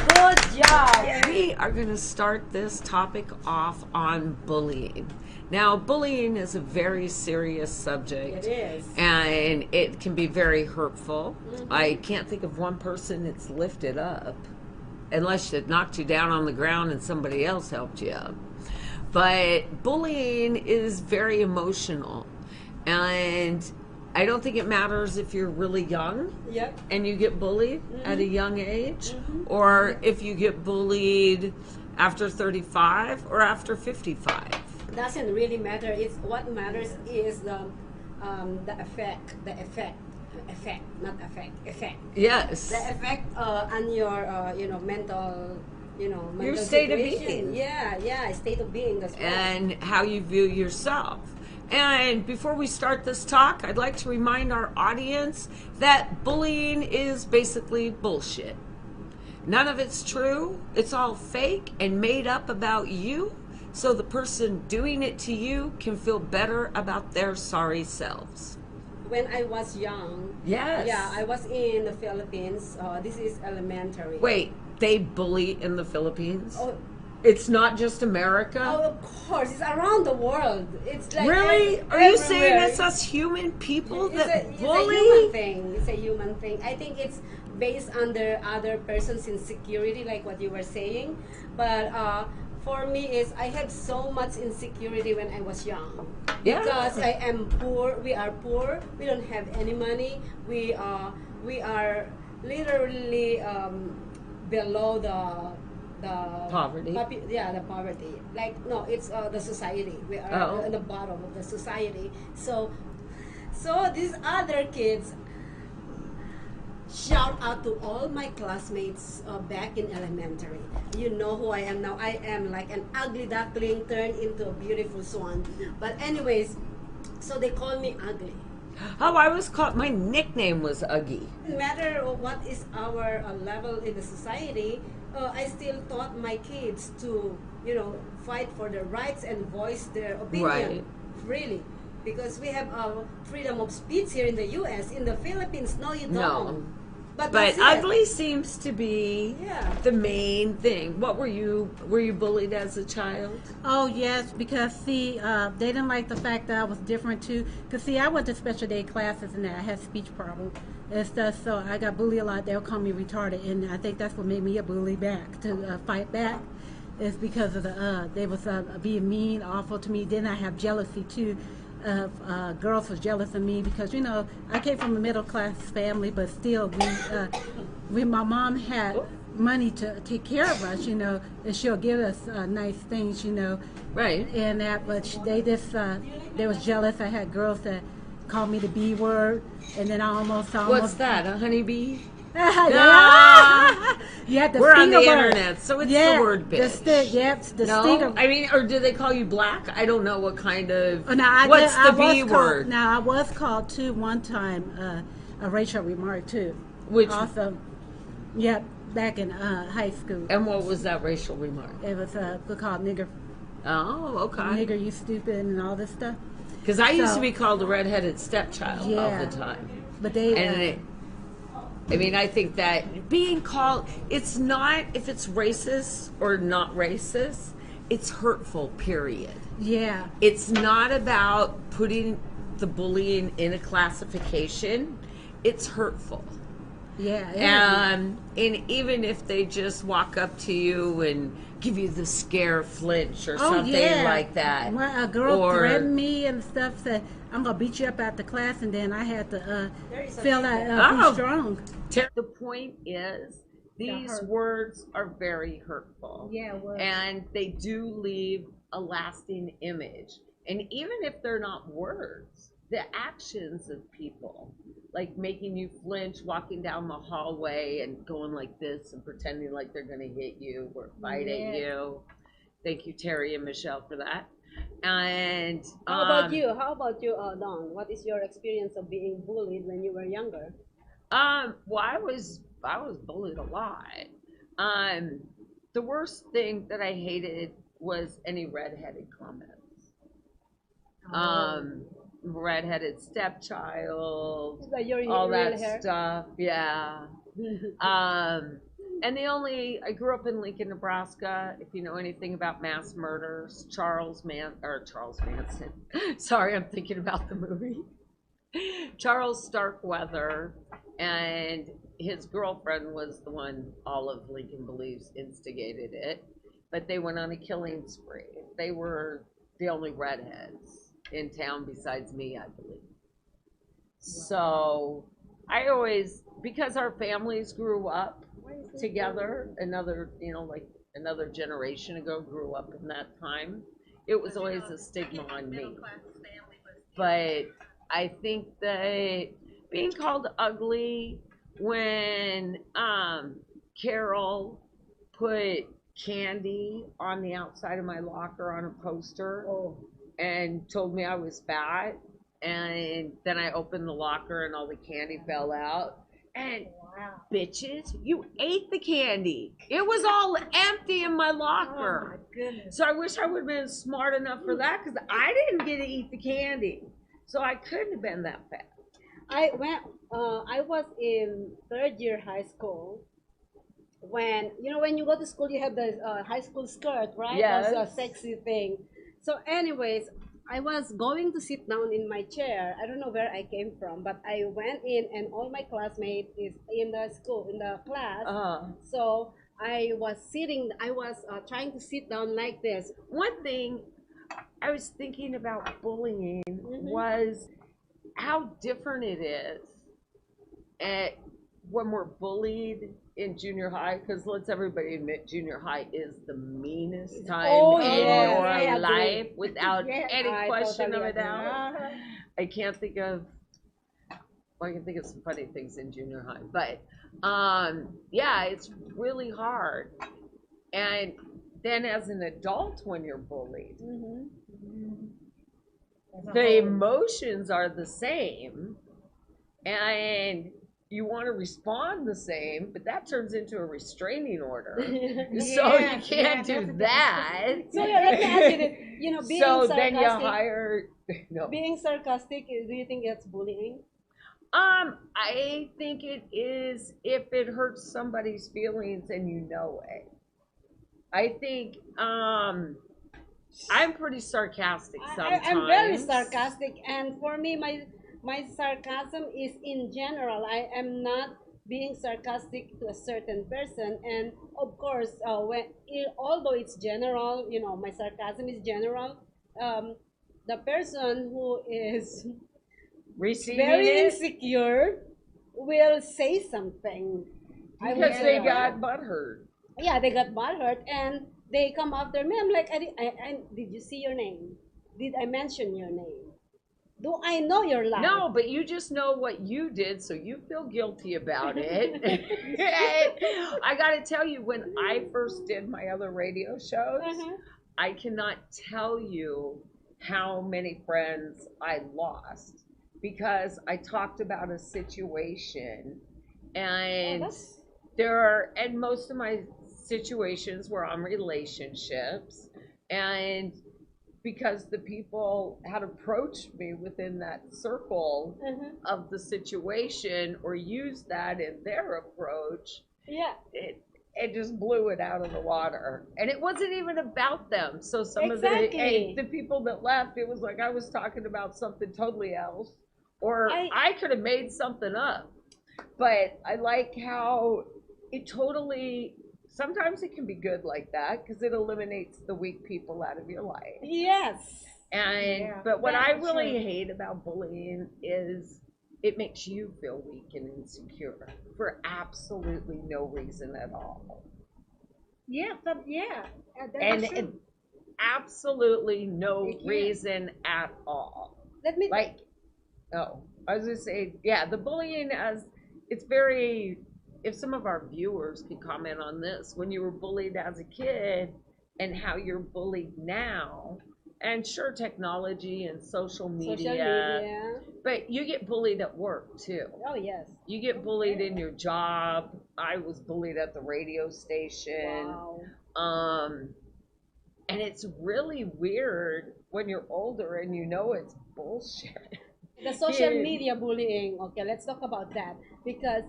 Good job. We are going to start this topic off on bullying. Now, bullying is a very serious subject. It is. And it can be very hurtful. I can't think of one person that's lifted up, unless it knocked you down on the ground and somebody else helped you up. But bullying is very emotional. And I don't think it matters if you're really young and you get bullied at a young age, or if you get bullied after 35 or after 55. Doesn't really matter. It's what matters is the effect, not effect. Yes. The effect on your mental, mental your state situation. of being. Yeah, state of being. That's right. And how you view yourself. And before we start this talk, I'd like to remind our audience that bullying is basically bullshit. None of it's true. It's all fake and made up about you, so the person doing it to you can feel better about their sorry selves. When I was young, I was in the Philippines. This is elementary. Wait, they bully in the Philippines? Oh, it's not just America? Oh, of course, it's around the world. It's like really? Are you saying it's us human people that bully? It's a human thing. I think it's based on the other person's insecurity, like what you were saying. But for me, is I had so much insecurity when I was young. Yeah. Because I am poor. We are poor. We don't have any money. We are literally below the poverty. The poverty. Like no, it's the society. We are at the bottom of the society. So these other kids. Shout out to all my classmates back in elementary. You know who I am now. I am like an ugly duckling turned into a beautiful swan. But anyways, so they call me ugly. Oh, I was called, my nickname was Uggy. No matter what is our level in the society, I still taught my kids to, fight for their rights and voice their opinion freely. Because we have freedom of speech here in the U.S. In the Philippines, no, you don't. No. But ugly seems to be the main thing. What were you bullied as a child? Oh yes, because see, they didn't like the fact that I was different too. Because see, I went to special day classes and I had speech problems and stuff, so I got bullied a lot. They'll call me retarded, and I think that's what made me a bully back to fight back. Is because of they was being mean, awful to me. Then I have jealousy too. Girls was jealous of me because I came from a middle class family, but still my mom had money to take care of us, and she'll give us nice things, right, and that. But they was jealous. I had girls that called me the B word, and then I almost what's that? A honeybee? Yeah, we're on the internet, so it's the word bitch. The stinger. I mean, or do they call you black? I don't know what kind of. What's the B word? Now I was called too one time a racial remark too. Which also, back in high school. And what was that racial remark? It was called nigger. Oh, okay. Nigger, you stupid, and all this stuff. Because I used to be called a redheaded stepchild all the time. But they. I think that being called, it's not if it's racist or not racist, it's hurtful, period. Yeah. It's not about putting the bullying in a classification. It's hurtful. Yeah. And even if they just walk up to you and give you the scare flinch or something like that. Well, a girl threatened me and stuff, said, I'm going to beat you up after class, and then I had to feel that be strong. The point is, these words are very hurtful. Yeah, words. And they do leave a lasting image. And even if they're not words, the actions of people, like making you flinch, walking down the hallway and going like this and pretending like they're going to hit you or fight at you. Thank you, Terry and Michelle, for that. And how about you? Dawn? What is your experience of being bullied when you were younger? Well, I was bullied a lot. The worst thing that I hated was any redheaded comments. Redheaded stepchild, all that stuff. Yeah. And I grew up in Lincoln, Nebraska. If you know anything about mass murders, Charles Manson. Sorry, I'm thinking about the movie. Charles Starkweather and his girlfriend was the one all of Lincoln believes instigated it. But they went on a killing spree. They were the only redheads in town besides me, I believe. So I always, because our families grew up together, another generation ago grew up in that time, it was always a stigma on me. But I think that being called ugly when Carol put candy on the outside of my locker on a poster and told me I was fat, and then I opened the locker and all the candy fell out. And bitches, you ate the candy. It was all empty in my locker. Oh my goodness. So I wish I would have been smart enough for that, because I didn't get to eat the candy. So I couldn't have been that fat. I was in third year high school. When you go to school, you have the high school skirt, right? Yes. That's a sexy thing. So anyways, I was going to sit down in my chair. I don't know where I came from, but I went in and all my classmates is in the class. So I was trying to sit down like this. One thing I was thinking about bullying was how different it is when we're bullied in junior high, because let's everybody admit junior high is the meanest time in your life, without any question of a doubt. I can think of some funny things in junior high, but it's really hard. And then as an adult, when you're bullied, the emotions are the same, and you want to respond the same, but that turns into a restraining order. So you can't do that. So let me ask you this, being sarcastic. Then you hire. Being sarcastic, do you think that's bullying? I think it is if it hurts somebody's feelings and you know it. I think I'm pretty sarcastic sometimes. I'm very sarcastic, and for me, my sarcasm is in general. I am not being sarcastic to a certain person, and of course, although it's general, my sarcasm is general. The person who is very insecure will say something because they got butthurt. Yeah, they got butthurt, and they come after me. I'm like, did you see your name? Did I mention your name? Do I know your life? No, but you just know what you did, so you feel guilty about it. I got to tell you, when I first did my other radio shows, I cannot tell you how many friends I lost because I talked about a situation, and and most of my situations were on relationships, and because the people had approached me within that circle of the situation or used that in their approach, it just blew it out of the water. And it wasn't even about them. So some of the people that left, it was like I was talking about something totally else, or I could have made something up. But I like how it totally, sometimes it can be good like that because it eliminates the weak people out of your life. Yes. And but what I really hate about bullying is it makes you feel weak and insecure for absolutely no reason at all. Yeah, And absolutely no reason at all. Let me I was gonna say, yeah, the bullying it's very, if some of our viewers could comment on this, when you were bullied as a kid and how you're bullied now, and sure, technology and social media, but you get bullied at work too. Oh, yes. You get bullied in your job. I was bullied at the radio station. Wow. And it's really weird when you're older and you know it's bullshit. The social media bullying. Okay, let's talk about that because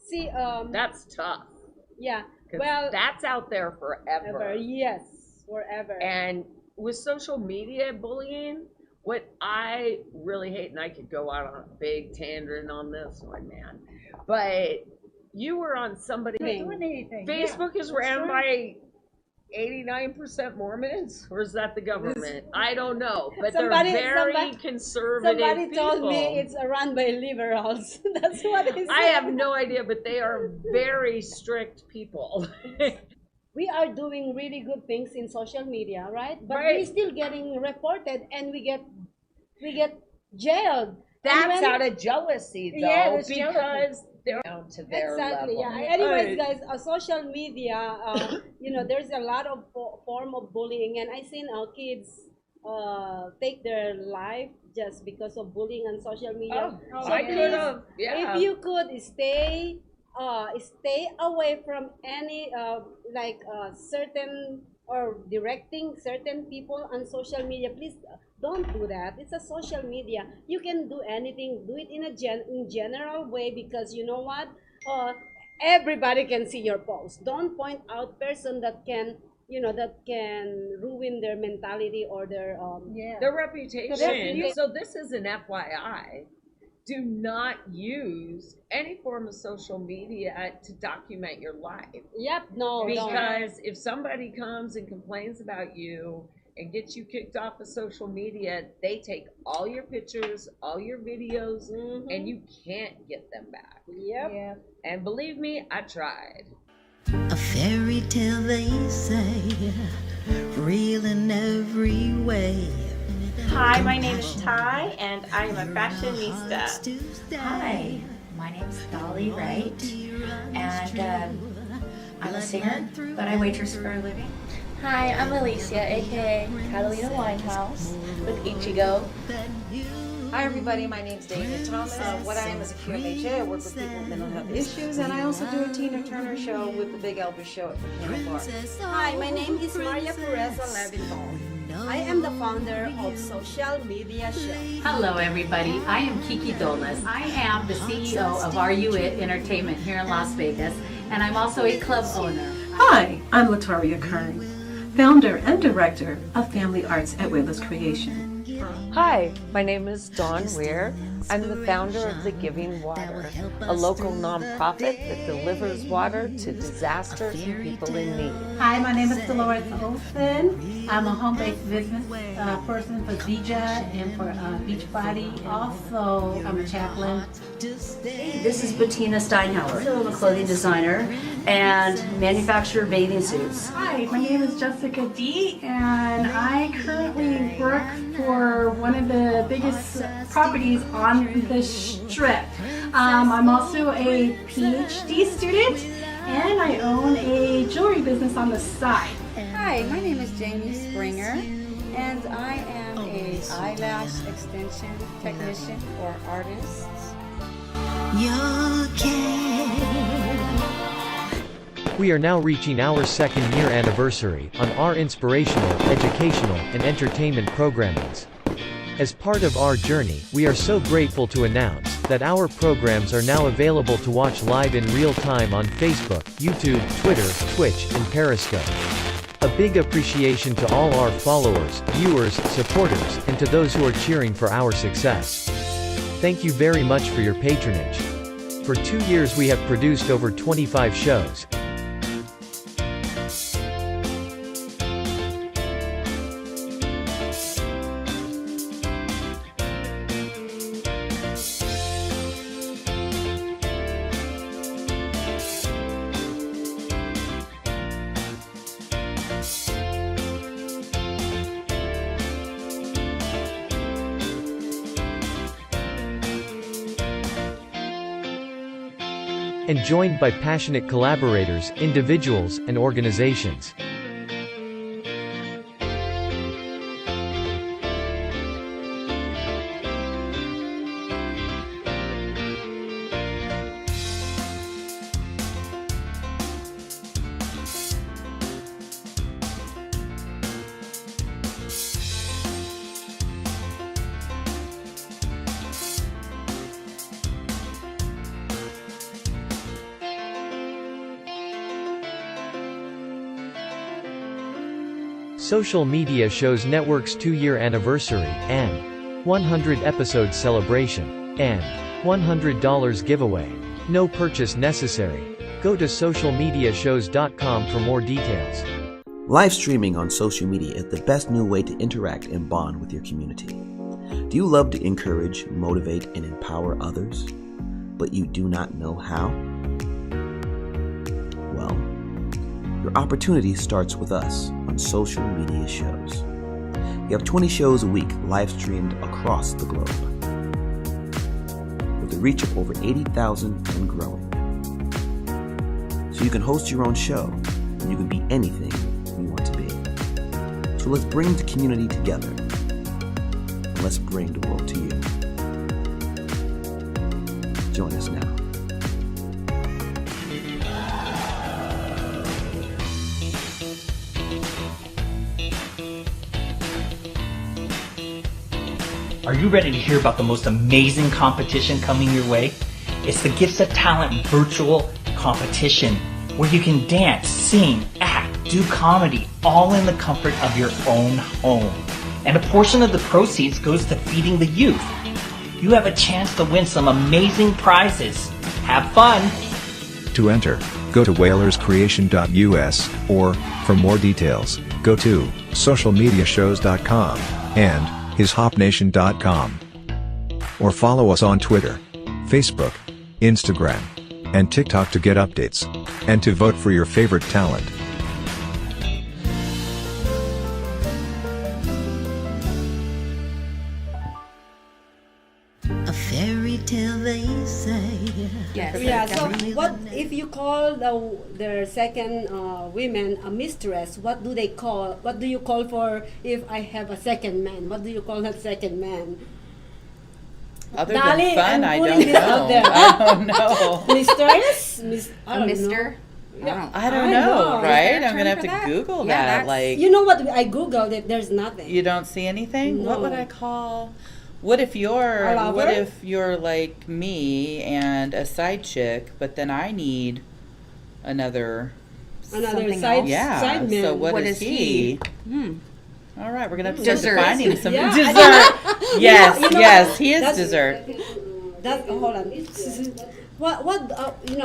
see, that's tough. Yeah. 'Cause Well, that's out there forever. Yes, forever. And with social media bullying, what I really hate, and I could go out on a big tangent on this one, man, but you were on somebody. Facebook is ran by 89% Mormons, or is that the government? I don't know, but they're very conservative Somebody people. told me it's run by liberals. That's what they said. I have no idea, but they are very strict people. We are doing really good things in social media, right? But we're still getting reported, and we get jailed. That's out of jealousy, though, yeah, because they're down to their level. Yeah. Anyways, guys, social media, there's a lot of form of bullying, and I seen our kids take their life just because of bullying on social media. So I could have. Yeah. If you could stay away from any certain or directing certain people on social media, please don't do that. It's a social media. You can do anything. Do it in a general way, because you know what? Everybody can see your post. Don't point out person that can ruin their mentality or their reputation. So this is an FYI. Do not use any form of social media to document your life. Yep, no. Because if somebody comes and complains about you and gets you kicked off of social media, they take all your pictures, all your videos, and you can't get them back. Yep. And believe me, I tried. A fairy tale, they say, real in every way. Hi, my name is Ty, and I am a fashionista. Hi, my name is Dolli, Wright, and I'm a singer, but I waitress for a living. Hi, I'm Alicia, aka Catalina Winehouse with Ichigo. Hi everybody, my name is David Thomas. What I am is a QMHA. I work with people with mental health issues, and I also do a Tina Turner show with the Big Elvis show at the Piano Bar. Hi, my name is Pureza Leventhal. I am the founder of Social Media Show. Hello everybody, I am Kiki Dolles. I am the CEO of Are You It Entertainment here in Las Vegas, and I'm also a club owner. Hi, I'm Latoria Kern, founder and director of Family Arts at Winehous Creation. Hi, my name is Dawn Wier. I'm the founder of The Giving Water, a local nonprofit that delivers water to disasters and people in need. Hi, my name is Delores Olson. I'm a home-based business person for Zija and for Beachbody. Also, I'm a chaplain. Hey, this is Bettina Steinhauer. I'm a clothing designer and manufacturer bathing suits. Hi, my name is Jessica D, and I currently work for one of the biggest properties on the Strip. I'm also a PhD student, and I own a jewelry business on the side. Hi, my name is Jamie Springer, and I am a eyelash extension technician or artist. We are now reaching our second year anniversary on our inspirational, educational, and entertainment programmings. As part of our journey, we are so grateful to announce that our programs are now available to watch live in real time on Facebook, YouTube, Twitter, Twitch, and Periscope. A big appreciation to all our followers, viewers, supporters, and to those who are cheering for our success. Thank you very much for your patronage. For 2 years we have produced over 25 shows. And joined by passionate collaborators, individuals, and organizations. Social media shows network's 2-year anniversary, and 100 episode celebration, and $100 giveaway. No purchase necessary. Go to socialmediashows.com for more details. Live streaming on social media is the best new way to interact and bond with your community. Do you love to encourage, motivate, and empower others, but you do not know how? Well, your opportunity starts with us on social media shows. We have 20 shows a week live streamed across the globe, with a reach of over 80,000 and growing. So you can host your own show, and you can be anything you want to be. So let's bring the community together, and let's bring the world to you. Join us now. Are you ready to hear about the most amazing competition coming your way? It's the Gifts of Talent virtual competition where you can dance, sing, act, do comedy, all in the comfort of your own home. And a portion of the proceeds goes to feeding the youth. You have a chance to win some amazing prizes. Have fun! To enter, go to whalerscreation.us, or, for more details, go to socialmediashows.com and hishopnation.com. Or follow us on Twitter, Facebook, Instagram, and TikTok to get updates, and to vote for your favorite talent. A fairy tale they say. Yes. Yeah, so what if you call the second women a mistress? What do they call? What do you call for if I have a second man? What do you call that second man? Other Dolli, than fun, I'm I putting don't this out know. there. I don't know. Mistress? I don't Mister? know. Yeah, I don't know, right? I'm gonna have for to that? Google Yeah, that. that's- Like, You know what? I googled it. There's nothing. you don't see anything. What would No. I call? What if you're? A lover? What if you're like me and a side chick, but then I need another. Another side Yeah. side man. So what is he? Hmm. All right, we're gonna have to start Dessert. defining some Yeah, dessert. Yes, You know, yes, he is that's- dessert. Hold on.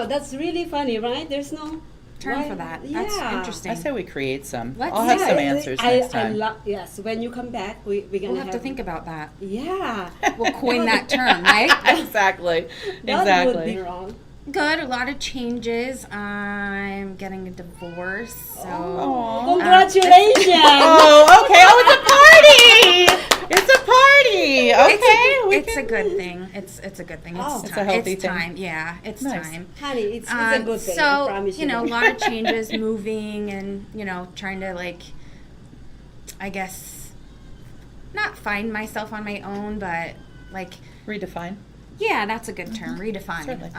That's really funny, right? There's no Term for that. That's interesting. I say we create some. Let's- I'll have Yeah, some answers next time. Yes, when you come back, we're gonna We'll have to think about that. Yeah. We'll coin that term, right? Exactly. That Exactly. would be wrong. Good. A lot of changes. I'm getting a divorce. So Congratulations! Oh, okay. Oh, it's a party. It's a party. Okay. It's a good thing. It's a good thing. Oh. It's It's a healthy it's thing. time. Yeah, it's Nice. time. Honey, it's a good thing. I So promise you know, a that. lot of changes, moving, and trying to I guess, not find myself on my own, but redefine. Yeah, that's a good term. Redefine. Certainly.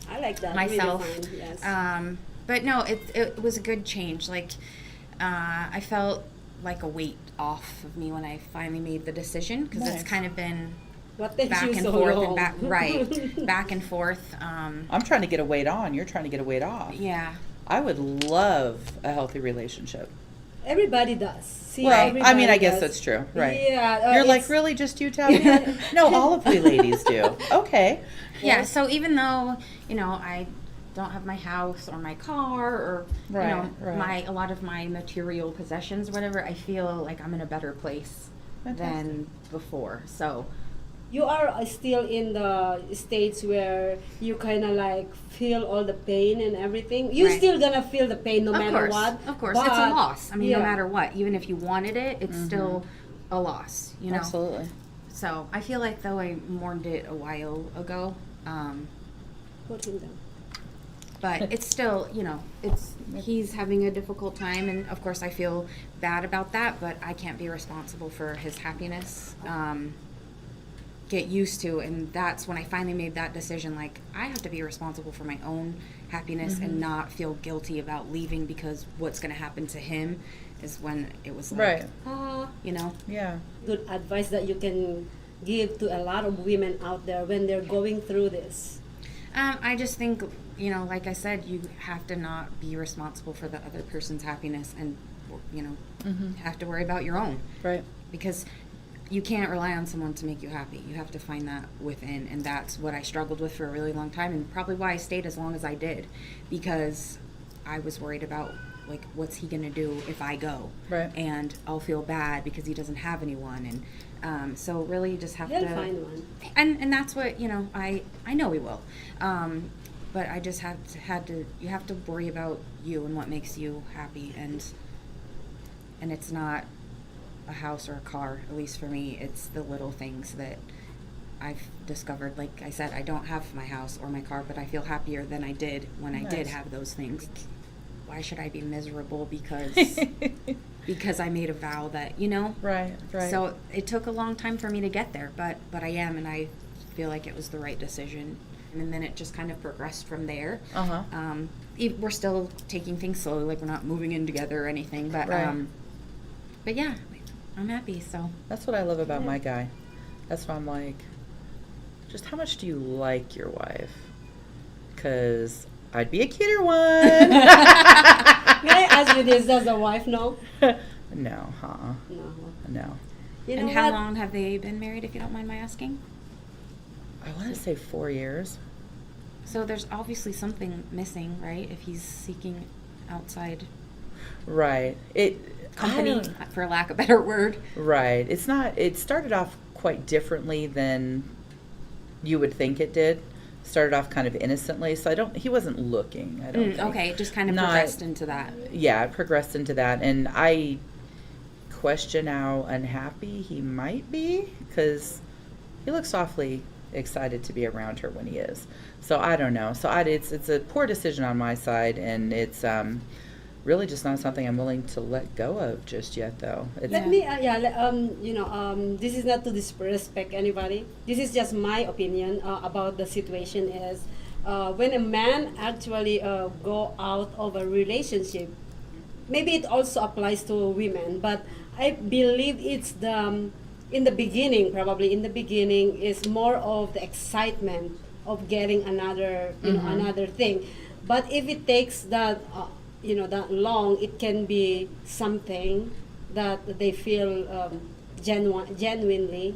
I like that. Myself. Redefine, yes. But no, it was a good change. I felt like a weight off of me when I finally made the decision, because Nice. it's kind of been What takes back you and so forth long? and back and forth. I'm trying to get a weight on. You're trying to get a weight off. Yeah. I would love a healthy relationship. everybody does. See, Well, I everybody mean, I guess does. that's true, right? Yeah, You're like, it's- really, just you, Tabby? No, all of we ladies do. Okay. Yeah, so even though, I don't have my house or my car or, Right, right. a lot of my material possessions, whatever, I feel like I'm in a better place than before. So, You are still in the stage where you kind of like feel all the pain and everything. You're Right. still gonna feel the pain no matter what. Of course, it's a but- loss. I mean, yeah. no matter what, even if you wanted it, it's still a loss, Absolutely. So I feel like though I mourned it a while ago, Put him down. but it's still, he's having a difficult time, and of course I feel bad about that, but I can't be responsible for his happiness. Get used to, and that's when I finally made that decision, like I have to be responsible for my own happiness and not feel guilty about leaving because what's going to happen to him is when it was like, Right. Yeah. Good advice that you can give to a lot of women out there when they're going through this. I just think, like I said, you have to not be responsible for the other person's happiness and, have to worry about your own. Right. Because you can't rely on someone to make you happy. You have to find that within, and that's what I struggled with for a really long time, and probably why I stayed as long as I did, because I was worried about, like, what's he gonna do if I go? Right. And I'll feel bad because he doesn't have anyone, and so really you just have He'll to find one. and that's what I know he will, but I just you have to worry about you and what makes you happy, and it's not a house or a car. At least for me, it's the little things that I've discovered. Like I said, I don't have my house or my car, but I feel happier than I did when I did Nice. have those things. Why should I be miserable because I made a vow that, Right. So it took a long time for me to get there, but I am, and I feel like it was the right decision. And then it just kind of progressed from there. We're still taking things slowly, like we're not moving in together or anything, but Right. but yeah, I'm happy. So That's what I love about my guy. That's why I'm like, just how much do you like your wife? Because I'd be a cuter one. May I ask you this? Does the wife know? No, No. You know and how what? long have they been married, if you don't mind my asking? I want to say 4 years. So there's obviously something missing, right? If he's seeking outside Right. company, for lack of a better word. Right. It's not, it started off quite differently than you would think it did. Started off kind of innocently, so he wasn't looking, I don't think. Okay, it just kind of progressed into that. Yeah, it progressed into that, and I question how unhappy he might be, because he looks awfully excited to be around her when he is. So I don't know. So it's a poor decision on my side, and it's really just not something I'm willing to let go of just yet, though. Let me, this is not to disrespect anybody. This is just my opinion about the situation. Is when a man actually go out of a relationship, maybe it also applies to women, but I believe it's in the beginning, probably in the beginning, is more of the excitement of getting another, another thing. But if it takes that, that long, it can be something that they feel genuinely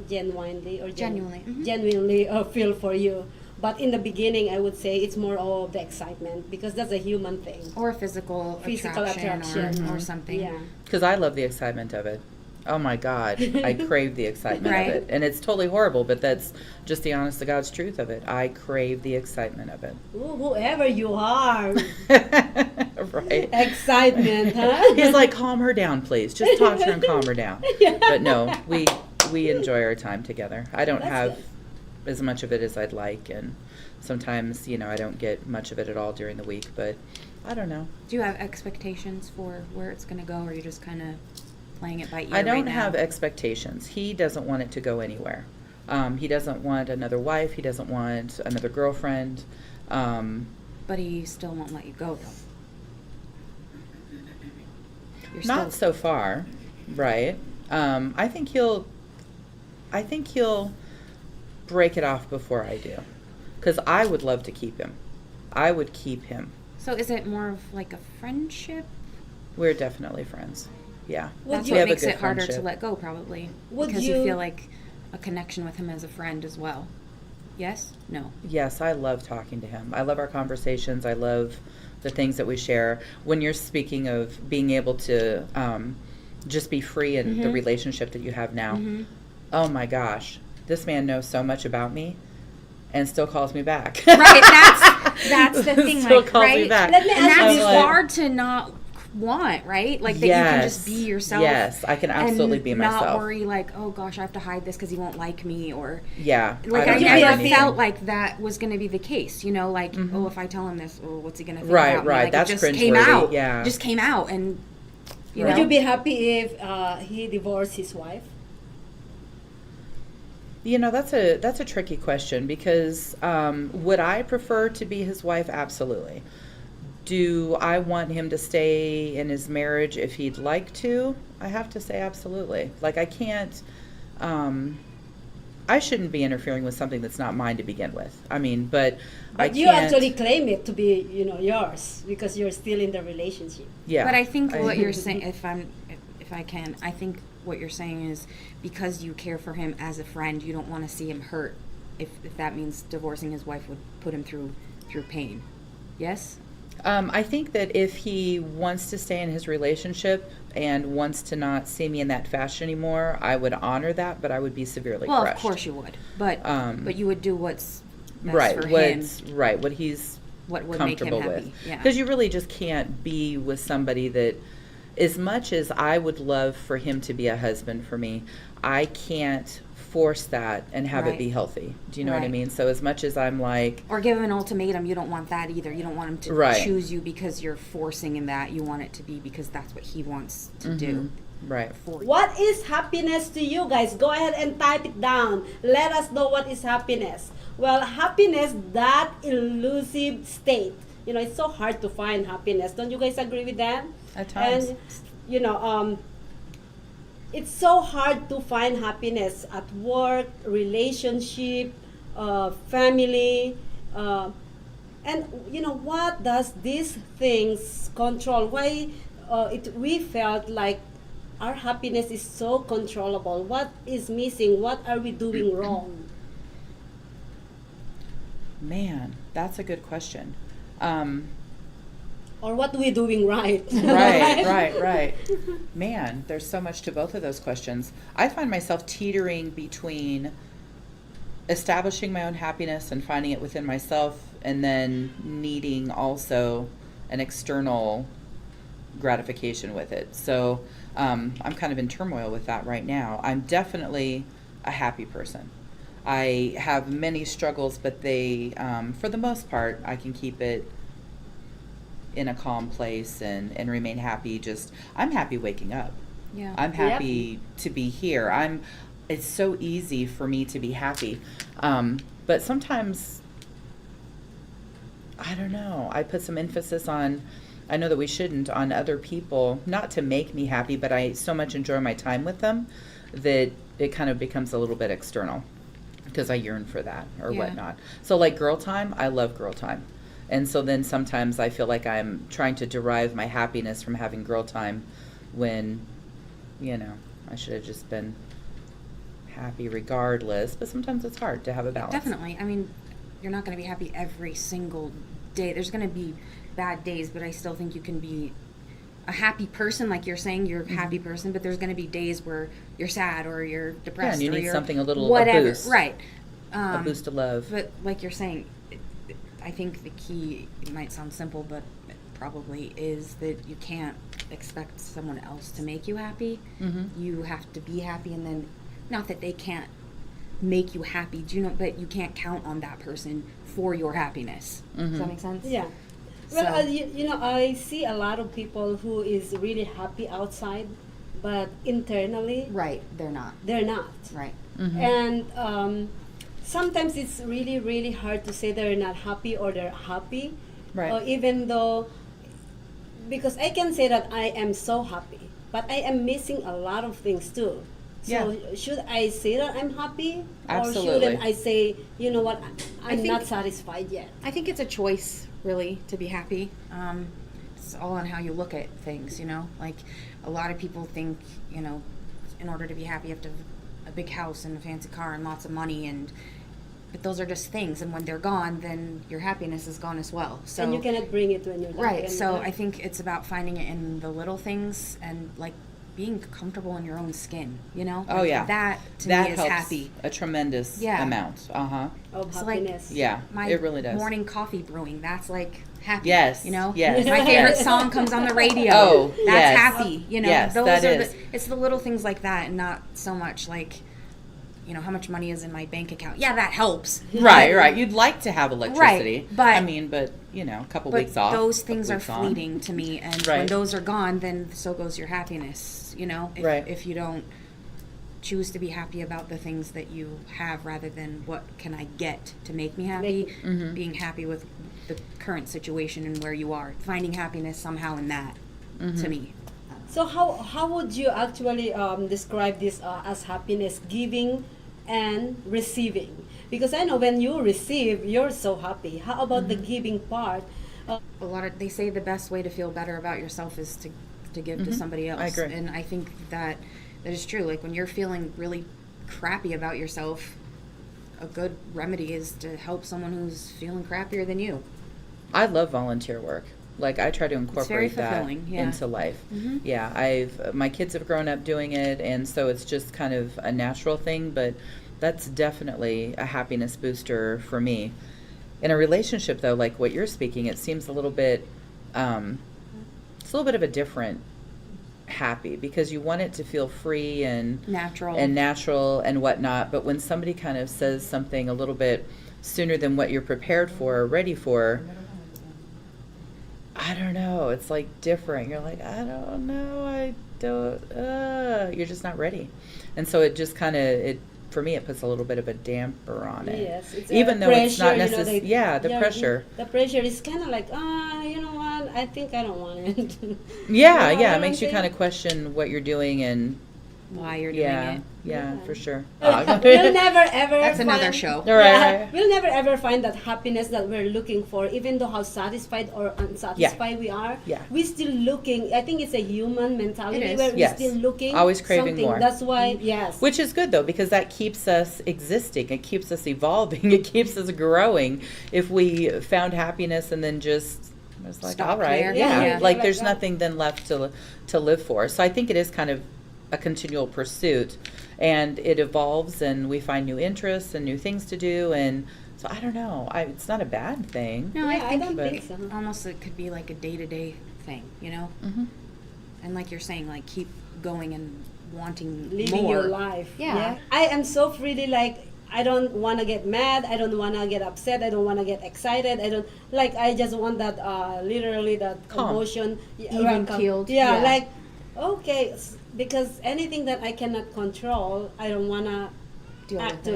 feel for you. But in the beginning, I would say it's more of the excitement, because that's a human thing. Or physical attraction or something. Yeah. Because I love the excitement of it. Oh my God, I crave the excitement of it. And it's totally horrible, but that's just the honest to God's truth of it. I crave the excitement of it. Ooh, whoever you are. Right. Excitement, huh? He's like, calm her down, please. Just talk to her and calm her down. Yeah. But no, we enjoy our time together. I don't That's have good. as much of it as I'd like, and sometimes, I don't get much of it at all during the week, but I don't know. Do you have expectations for where it's going to go, or are you just kind of playing it by ear I don't right now? have expectations. He doesn't want it to go anywhere. He doesn't want another wife. He doesn't want another girlfriend. But he still won't let you go, though. Not so far, right? I think he'll break it off before I do, because I would love to keep him. I would keep him. So is it more of like a friendship? We're definitely friends. Yeah. That's We what have a makes good it harder to friendship. let go, probably. Would Because you you- feel like a connection with him as a friend as well. Yes? No. Yes, I love talking to him. I love our conversations. I love the things that we share. When you're speaking of being able to just be free in the Mhm. relationship that you have now, Mhm. oh my gosh, this man knows so much about me and still calls me back. Right, that's the thing, Still like, calls me right? back. And that's I'm like- hard to not want, right? Like that you can just be yourself. Yes, I can absolutely and be not myself. worry like, oh gosh, I have to hide this because he won't like me, or Yeah, like I I don't never have any- felt like that was going to be the case. You know, like oh, if I tell him this, oh, what's he going to think Right, about me? right. Like, That's it just came cringeworthy, out. yeah. Just came out, and you Would know. you be happy if he divorced his wife? You know, that's a tricky question because would I prefer to be his wife? Absolutely. Do I want him to stay in his marriage if he'd like to? I have to say absolutely. Like I can't, I shouldn't be interfering with something that's not mine to begin with. I mean, but I But can't. you actually claim it to be, yours because you're still in the relationship. Yeah. But I think what you're saying, if I can, I think what you're saying is because you care for him as a friend, you don't want to see him hurt. If that means divorcing his wife would put him through pain. Yes? I think that if he wants to stay in his relationship and wants to not see me in that fashion anymore, I would honor that, but I would be severely Well, crushed. of course you would. But you would do what's best right, for him. what he's What would make him comfortable happy. with. Yeah. Because you really just can't be with somebody that, as much as I would love for him to be a husband for me, I can't force that and have it Right. be healthy. Do you know what I Right. mean? So as much as I'm like, Or give him an ultimatum. You don't want that either. You don't want him to Right. choose you because you're forcing him that. You want it to be because that's what he wants to do. Right. What is happiness to you guys? Go ahead and type it down. Let us know what is happiness. Well, happiness, that elusive state. It's so hard to find happiness. Don't you guys agree with that? At times. And, it's so hard to find happiness at work, relationship, family. And, what does these things control? Why we felt like our happiness is so controllable? What is missing? What are we doing wrong? man, that's a good question. Or what are we doing right? Right. Man, there's so much to both of those questions. I find myself teetering between establishing my own happiness and finding it within myself, and then needing also an external gratification with it. So I'm kind of in turmoil with that right now. I'm definitely a happy person. I have many struggles, but they, for the most part, I can keep it in a calm place and remain happy. I'm happy waking up. Yeah. I'm happy to be here. It's so easy for me to be happy. But sometimes, I don't know, I put some emphasis on, I know that we shouldn't, on other people, not to make me happy, but I so much enjoy my time with them that it kind of becomes a little bit external because I yearn for that or whatnot. So like girl time, I love girl time. And so then sometimes I feel like I'm trying to derive my happiness from having girl time when, I should have just been happy regardless. But sometimes it's hard to have a balance. Definitely. I mean, you're not going to be happy every single day. There's going to be bad days, but I still think you can be a happy person, like you're saying, you're a happy person, but there's going to be days where you're sad or you're depressed. Yeah, and you or need you're something, a whatever. boost. Right. A boost of love. But like you're saying, I think the key, it might sound simple, but it probably is that you can't expect someone else to make you happy. Mm-hmm. You have to be happy, and then, not that they can't make you happy, but you can't count on that person for your happiness. Mm-hmm. Does that make sense? Yeah. Well, I see a lot of people who is really happy outside, but internally, right, they're not. They're not. Right. Mm-hmm. And sometimes it's really, really hard to say they're not happy or they're happy. Right. Even though, because I can say that I am so happy, but I am missing a lot of things too. So should I say that I'm happy? Absolutely. Or shouldn't I say, you know what, I'm think- not satisfied yet? I think it's a choice, really, to be happy. it's all on how you look at things, you know? Like, a lot of people think, you know, in order to be happy, you have to have a big house and a fancy car and lots of money, but those are just things, and when they're gone, then your happiness is gone as well. So, and you cannot bring it when you're not. right, so I think it's about finding it in the little things, and like being comfortable in your own skin, you know? Oh, Like, yeah. That to that me is helps happy. a tremendous amount. Of It's like, happiness. Yeah, my it really does. morning coffee brewing, that's like happy. Yes, You know? yes. My favorite song comes on the radio. Oh, that's yes. happy. You know, Yes, those that are is. it's the little things like that, and not so much like, you know, how much money is in my bank account. Yeah, that helps. Right. You'd like to have electricity. Right, but I mean, but you know, a couple but weeks off. those things are weeks on. fleeting to me, and Right. when those are gone, then so goes your happiness. You know, if you don't choose to be happy about the things that you have rather than what can I get to make me happy, Mhm. being happy with the current situation and where you are, finding happiness somehow in that, to me. So how would you actually describe this as happiness, giving and receiving? Because I know when you receive, you're so happy. How about the giving part? They say the best way to feel better about yourself is to give to Mhm. somebody else. I agree. And I think that is true. Like, when you're feeling really crappy about yourself, a good remedy is to help someone who's feeling crappier than you. I love volunteer work. Like, I try to incorporate that fulfilling, yeah. into life. Mhm. Yeah, my kids have grown up doing it, and so it's just kind of a natural thing, but that's definitely a happiness booster for me. In a relationship, though, like what you're speaking, it seems a little bit, it's a little bit of a different happy, because you want it to feel free and natural and whatnot, but when somebody kind of says something a little bit sooner than what you're prepared for or ready for, I don't know, it's like different. You're like, I don't know, you're just not ready. And so it just kind of, for me, it puts a little bit of a damper on it. Yes, it's even though it's not pressure, necessarily, the pressure. The pressure is kind of like, you know what? I think I don't want it. Yeah, You know, I it makes don't you kind of question what you're doing and why you're doing it. Yeah, for sure. We'll never ever. That's another find- show. Right. We'll never ever find that happiness that we're looking for, even though how satisfied or unsatisfied we are. Yeah. We're still looking. I think it's a human mentality It is. where Yes. we're still looking. Always craving something. more. That's why, yes. Which is good, though, because that keeps us existing. It keeps us evolving. It keeps us growing. If we found happiness and then just was like, Stop all right, there. yeah. Yeah. Like, Like there's that. nothing then left to live for. So I think it is kind of a continual pursuit, and it evolves, and we find new interests and new things to do, and so I don't know. It's not a bad thing. No, Yeah, I don't but- think so. Almost it could be like a day-to-day thing, you know? Mhm. And like you're saying, like, keep going and wanting Living more. your life. Yeah. I am so freely, like, I don't want to get mad. I don't want to get upset. I don't want to get excited. I just want that, literally that Calm. emotion. Even keeled. Yeah, Yeah. like, okay, because anything that I cannot control, I don't want to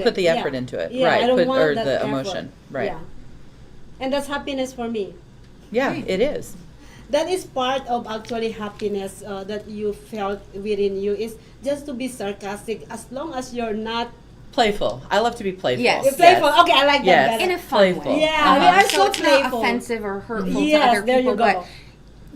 Put the effort into it. Yeah, Right. I don't want or that the effort. emotion. Right. Yeah. And that's happiness for me. Yeah, it is. That is part of actually happiness that you felt within you, is just to be sarcastic, as long as you're not Playful. I love to be playful. Yes. You're playful. Okay, I like that Yes. better. In a fun Playful. way. Yeah, we are so it's playful. not offensive or hurtful Yes, to other there you people, go. but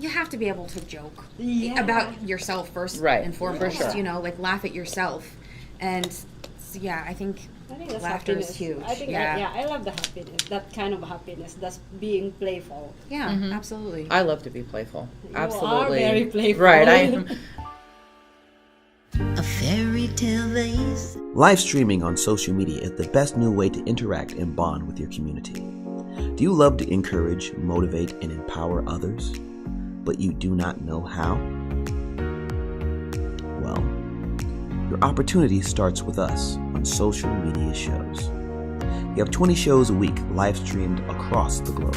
you have to be able to joke Yeah. about yourself first Right, and for foremost. sure. You know, like, laugh at yourself, and so, yeah, I think that's laughter happiness. is huge. I think I love the happiness, that kind of happiness, that's being playful. Yeah, Mhm. absolutely. I love to be playful. You Absolutely. are very playful. Right. I am. A fairy tale vase. Live streaming on social media is the best new way to interact and bond with your community. Do you love to encourage, motivate, and empower others, but you do not know how? Well, your opportunity starts with us on social media shows. We have 20 shows a week live streamed across the globe,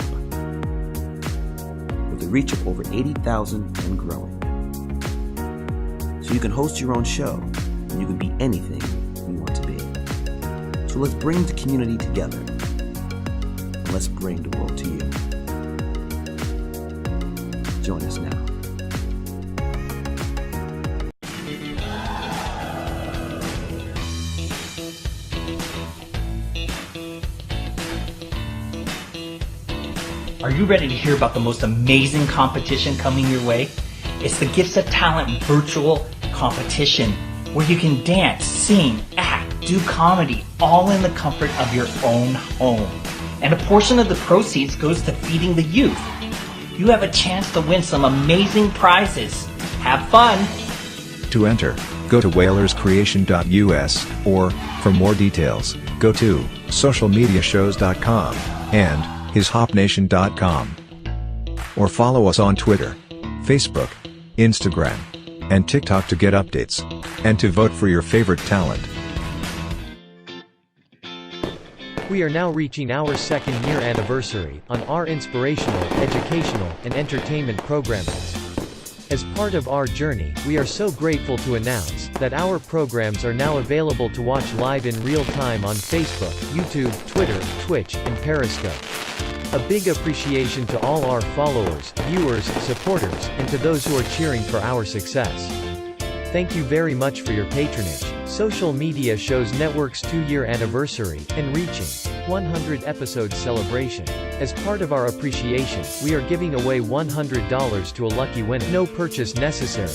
with a reach of over 80,000 and growing. So you can host your own show, and you can be anything you want to be. So let's bring the community together, and let's bring the world to you. Join us now. Are Are you ready to hear about the most amazing competition coming your way? It's the Gifts of Talent virtual competition where you can dance, sing, act, do comedy, all in the comfort of your own home. And a portion of the proceeds goes to feeding the youth. You have a chance to win some amazing prizes. Have fun! To enter, go to whalerscreation.us, or, for more details, go to socialmediashows.com and hishopnation.com. Or follow us on Twitter, Facebook, Instagram, and TikTok to get updates, and to vote for your favorite talent. We are now reaching our second year anniversary on our inspirational, educational, and entertainment programming. As part of our journey, we are so grateful to announce that our programs are now available to watch live in real time on Facebook, YouTube, Twitter, Twitch, and Periscope. A big appreciation to all our followers, viewers, supporters, and to those who are cheering for our success. Thank you very much for your patronage. Social Media Shows Network's 2-year anniversary and reaching 100 episodes celebration. As part of our appreciation, we are giving away $100 to a lucky winner. No purchase necessary.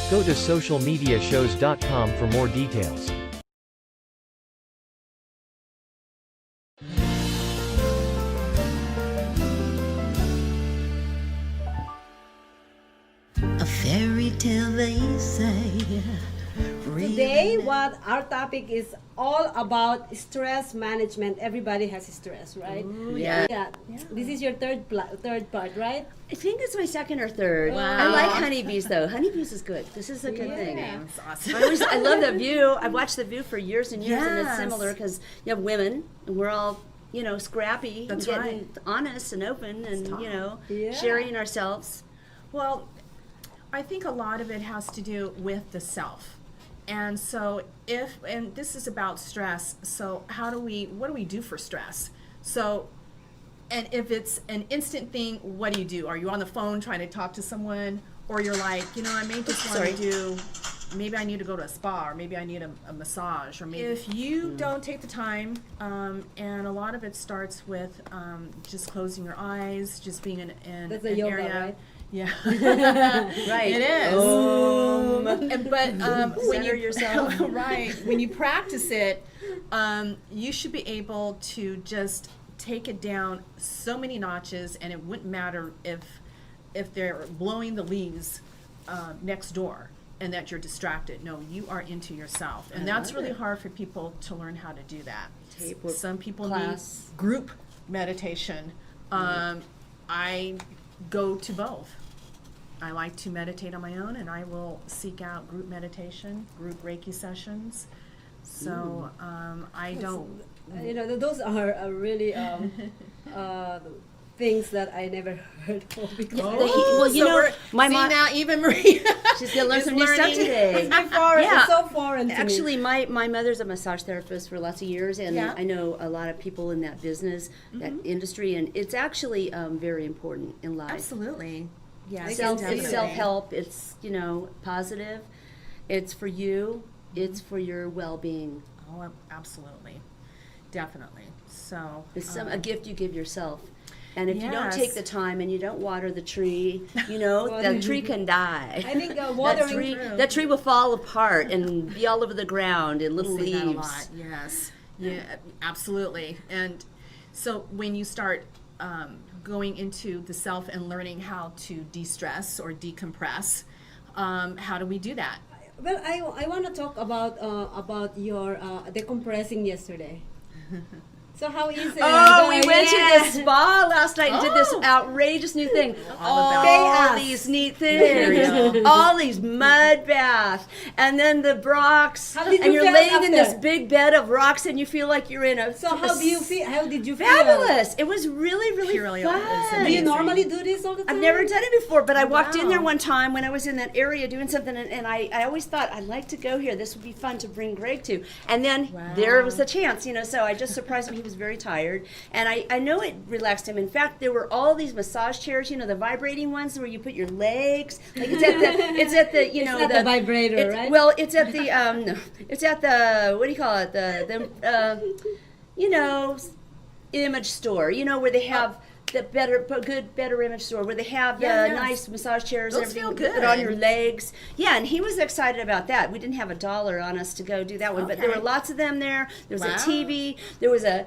Go to socialmediashows.com for more details. A fairy tale they say. Today, what our topic is all about stress management. Everybody has stress, right? Ooh, yeah. This is your third part, right? I think it's my second or third. Wow. I like honeybees though. Honeybees is good. This is a good thing. That's awesome. I love The View. I've watched The View for years and years, and it's similar because you have women, and we're all, scrappy, That's and getting honest and open, and sharing ourselves. Well, I think a lot of it has to do with the self. And so and this is about stress, so what do we do for stress? So, and if it's an instant thing, what do? Are you on the phone trying to talk to someone? Or you're like, I may just want to maybe I need to go to a spa, or maybe I need a massage, or maybe if you don't take the time, and a lot of it starts with just closing your eyes, just being in That's an a yoga, area. right? Yeah, Right. It is. But when Center yourself. right, when you practice it, you should be able to just take it down so many notches, and it wouldn't matter if they're blowing the leaves next door and that you're distracted. No, you are into yourself, and that's really hard for people to learn how to do that. Some people need group meditation. I go to both. I like to meditate on my own, and I will seek out group meditation, group Reiki sessions. So I don't. Those are really things that I never heard of before. My mom. Now even Maria, she's gonna learn some new stuff today. It's so foreign to me. Actually, my mother's a massage therapist for lots of years, and I know a lot of people in that business, that industry, and it's actually very important in life. Absolutely. Yeah, It's self-help. It's positive. It's for you. It's for your well-being. Oh, absolutely, definitely. So it's a gift you give yourself. And if you don't take the time and you don't water the tree, the tree can die. I think watering that tree will fall apart and be all over the ground in little leaves. That a lot. Yes. Yeah, absolutely. And so when you start going into the self and learning how to de-stress or decompress, how do we do that? Well, I want to talk about your decompressing yesterday. So how is it? We went to the spa last night and did this outrageous new thing. All these neat things. All these mud baths. And then the rocks. And you're laying in this big bed of rocks and you feel like you're in a... So how do you feel? How did you feel? Fabulous. It was really, really fun. Do you normally do this all the time? I've never done it before, but I walked in there one time when I was in that area doing something, and I always thought, I'd like to go here. This would be fun to bring Greg to. And then there was a chance, so I just surprised him. He was very tired, and I know it relaxed him. In fact, there were all these massage chairs, the vibrating ones where you put your legs. Like it's at the it's not the vibrator, right? Well, it's at the what do you call it? The image store. Where they have the better image store where they have the nice massage chairs Those and everything feel you put good. on your legs. Yeah, and he was excited about that. We didn't have $1 on us to go do that one, but there were lots of them there. There was a TV. There was a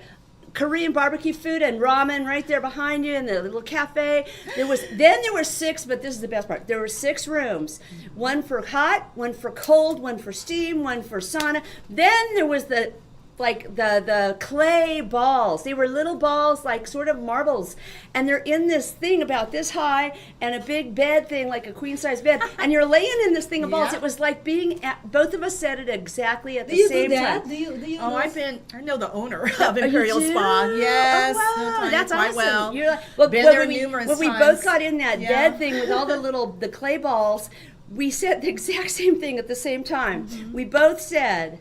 Korean barbecue food and ramen right there behind you in the little cafe. There were 6, but this is the best part. There were 6 rooms. One for hot, one for cold, one for steam, one for sauna. Then there was the clay balls. They were little balls, like sort of marbles, and they're in this thing about this high and a big bed thing, like a queen size bed, and you're laying in this thing of balls. It was like both of us said it exactly at the same time. Do you I know the owner of Imperial Spa. Yes. Oh, wow. That's quite awesome. well. You're like, Been there numerous times. When we both got in that bed thing with all the clay balls, we said the exact same thing at the same time. We both said,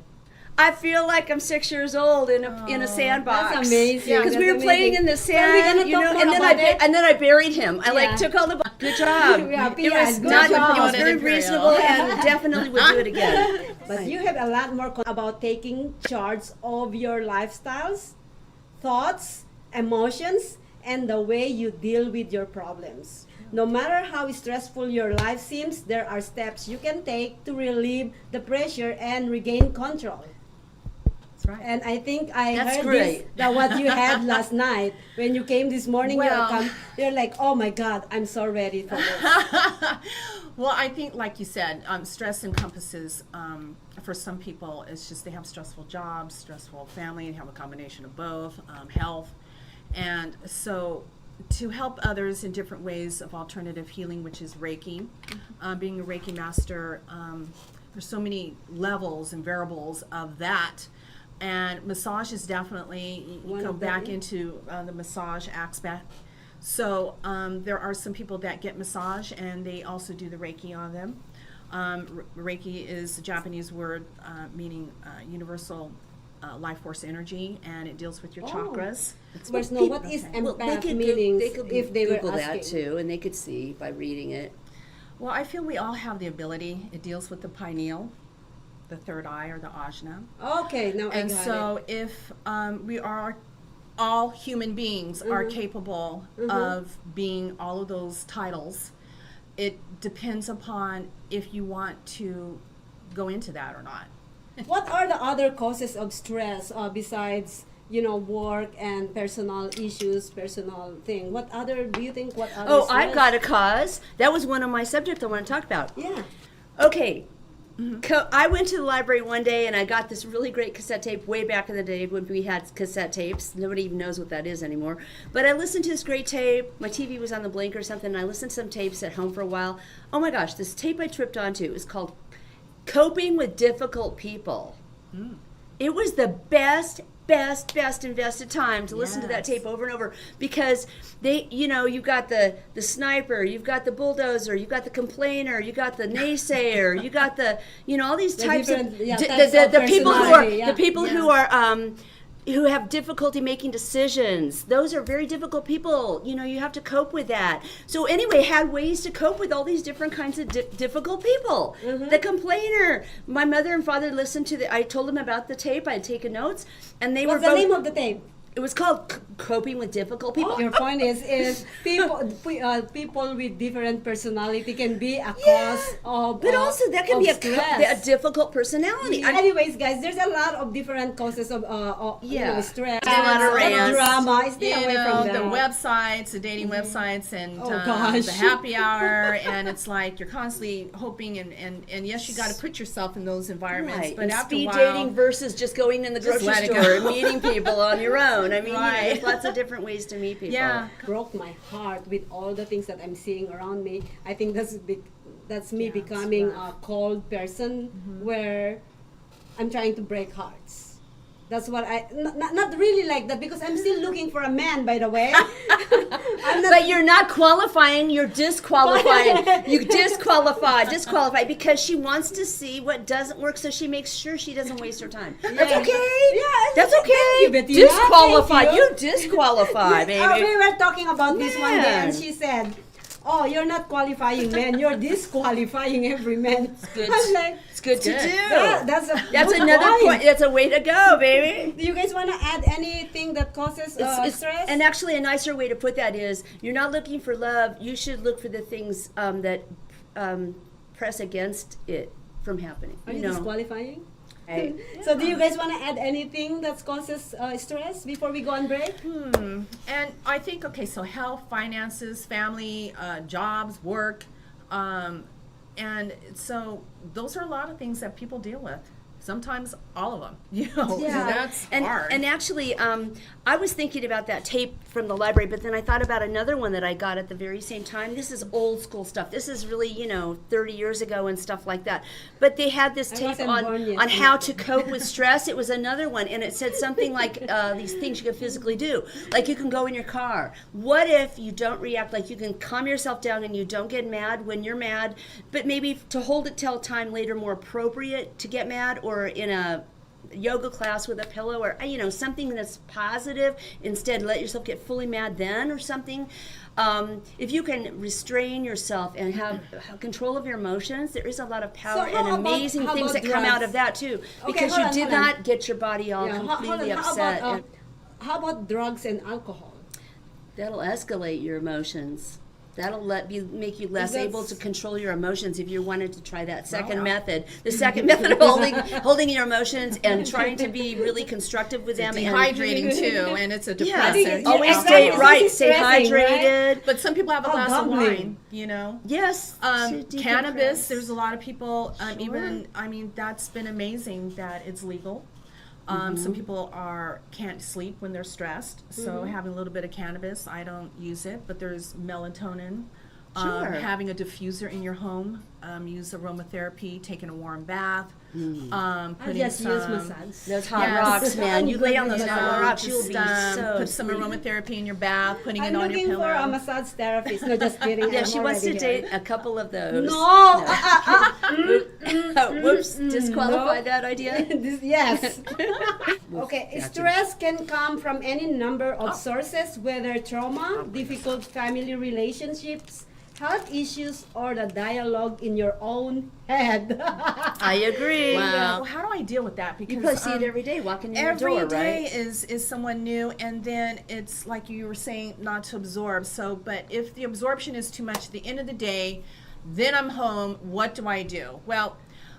I feel like I'm 6 years old in a sandbox. That's amazing. Because we were playing in the sand, and then I buried him. I took all the good job. It was very reasonable, and definitely would do it again. But you have a lot more about taking charge of your lifestyles, thoughts, emotions, and the way you deal with your problems. No matter how stressful your life seems, there are steps you can take to relieve the pressure and regain control. That's right. And I think I That's heard great. that what you had last night. When you came this morning, Well, you're like, oh my God, I'm so ready for this. Well, I think, like you said, stress encompasses, for some people, it's just they have stressful jobs, stressful family, and have a combination of both, health. And so to help others in different ways of alternative healing, which is Reiki, being a Reiki master, there's so many levels and variables of that. And massage is definitely, you go back into the massage aspect. So there are some people that get massage and they also do the Reiki on them. Reiki is a Japanese word meaning universal life force energy, and it deals with your chakras. What is empath meaning? They could if they Google were that asking. too, and they could see by reading it. Well, I feel we all have the ability. It deals with the pineal, the third eye, or the ajna. Okay, now I And got so it. if we are, all human beings are capable of being all of those titles, it depends upon if you want to go into that or not. What are the other causes of stress besides, work and personal issues, personal thing? What other, do you think, what other Oh, stress? I've got a cause. That was one of my subjects I want to talk about. Yeah. Okay. I went to the library one day and I got this really great cassette tape way back in the day when we had cassette tapes. Nobody even knows what that is anymore. But I listened to this great tape. My TV was on the blink or something, and I listened to some tapes at home for a while. Oh my gosh, this tape I tripped onto is called Coping with Difficult People. It was the best invested time to listen to that tape over and over, because they, you've got the sniper, you've got the bulldozer, you've got the complainer, you got the naysayer, you got the, all these types of the people who are who have difficulty making decisions. Those are very difficult people. You have to cope with that. So anyway, had ways to cope with all these different kinds of difficult people. The complainer. My mother and father listened to I told them about the tape. I had taken notes, and they What's were the both, name of the tape? It was called Coping with Difficult People. Your point is people with different personality can be a cause of but also that can be a difficult personality. Anyways, guys, there's a lot of different causes of stress. A lot of rants. Drama. Stay away from the that. websites, the dating websites, and gosh. the happy hour, and it's like you're constantly hoping, and yes, you got to put yourself in those environments, Right. but And after a speed while, dating versus just going in the Just grocery let it store go. and meeting people on your own. I mean, Right. there's lots of different ways to meet people. Yeah, broke my heart with all the things that I'm seeing around me. I think that's me becoming a cold person where I'm trying to break hearts. That's what not really like that, because I'm still looking for a man, by the way. But you're not qualifying, you're disqualifying. You disqualify because she wants to see what doesn't work, so she makes sure she doesn't waste her time. That's okay. Yeah, That's okay. Thank you, Bettina. Disqualify. Thank you disqualify, baby. We were talking about this one day, Yeah. and she said, oh, you're not qualifying men, you're disqualifying every man. It's good. I'm like, It's good to do. That's good another point. point. That's a way to go, baby. Do you guys want to add anything that causes stress? And actually, a nicer way to put that is, you're not looking for love. You should look for the things that press against it from happening. Are you disqualifying? Right. So do you guys want to add anything that causes stress before we go on break? And I think, okay, so health, finances, family, jobs, work, and so those are a lot of things that people deal with. Sometimes all of them, that's hard. And actually, I was thinking about that tape from the library, but then I thought about another one that I got at the very same time. This is old school stuff. This is really, 30 years ago and stuff like that. But they had this tape on how to cope with stress. It was another one, and it said something like these things you can physically do. Like you can go in your car. What if you don't react? Like you can calm yourself down and you don't get mad when you're mad, but maybe to hold it till a time later more appropriate to get mad, or in a yoga class with a pillow, or something that's positive. Instead, let yourself get fully mad then, or something. If you can restrain yourself and have control of your emotions, there is a lot of power and amazing things that come out of that too, because you did not get your body all completely upset. How about drugs and alcohol? That'll escalate your emotions. That'll make you less able to control your emotions if you wanted to try that second method. The second method of holding your emotions and trying to be really constructive with them. Dehydrating too, and it's a depressant. Always stay hydrated. Right? But some people have a glass of wine, Yes. Cannabis, there's a lot of people, that's been amazing that it's legal. Some people can't sleep when they're stressed, so having a little bit of cannabis, I don't use it, but there's melatonin. Having a diffuser in your home, use aromatherapy, taking a warm bath, putting use massage. Those hot rocks, man. You lay on those hot rocks, you'll be so put some aromatherapy in your bath, putting it on your pillow. I'm looking for a massage therapist. No, just kidding. Yeah, she wants to date a couple of those. No! Whoops, disqualify that idea? Yes. Okay, stress can come from any number of sources, whether trauma, difficult family relationships, health issues, or the dialogue in your own head. I agree. Wow. Well, how do I deal with that? Because you probably see it every day walking in your door, right? Every day is someone new, and then it's like you were saying, not to absorb. So, but if the absorption is too much at the end of the day, then I'm home, what do I do? Well,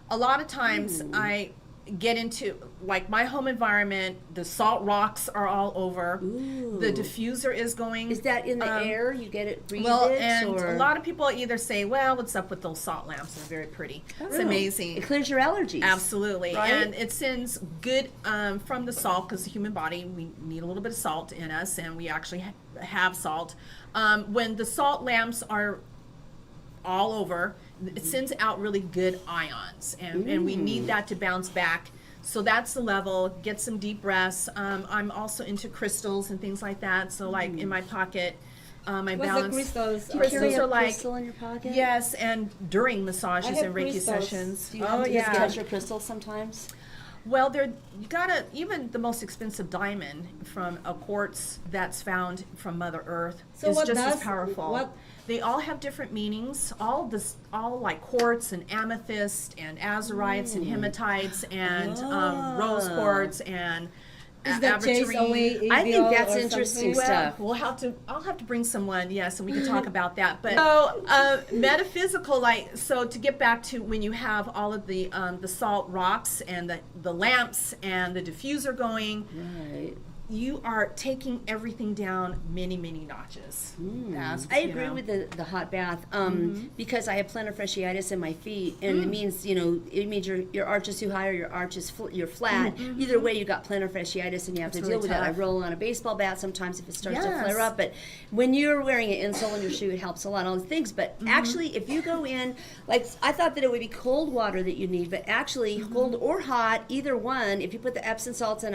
a lot of times I get into, like, my home environment, the salt rocks are all over. The diffuser is going. Is that in the air? You get it, breathe well, it? And or? A lot of people either say, well, what's up with those salt lamps? They're very pretty. It's amazing. It clears your allergies. Absolutely. Right? And it sends good from the salt, because the human body, we need a little bit of salt in us, and we actually have salt. When the salt lamps are all over, it sends out really good ions, and we need that to bounce back. So that's the level. Get some deep breaths. I'm also into crystals and things like that. So like in my pocket, my balance. Crystals? Crystals are like crystal in your pocket? Yes, and during massages and Reiki crystals. sessions. Do you have to touch your crystals sometimes? Well, you gotta, even the most expensive diamond from a quartz that's found from Mother Earth is just as powerful. They all have different meanings. All like quartz and amethyst and azurites and hematites and rose quartz and aventurine. I think that's interesting stuff. Well, I'll have to bring someone, yes, and we can talk about that. But so metaphysical, so to get back to when you have all of the salt rocks and the lamps and the diffuser going, right, you are taking everything down many, many notches. I agree with the hot bath because I have plantar fasciitis in my feet, and it means your arch is too high or your arch is you're flat. Either way, you got plantar fasciitis, and you have to deal with that. I roll on a baseball bat sometimes if it starts to flare up, but when you're wearing an insole in your shoe, it helps a lot. All these things, but actually, if you go in, like I thought that it would be cold water that you need, but actually cold or hot, either one. If you put the Epsom salts in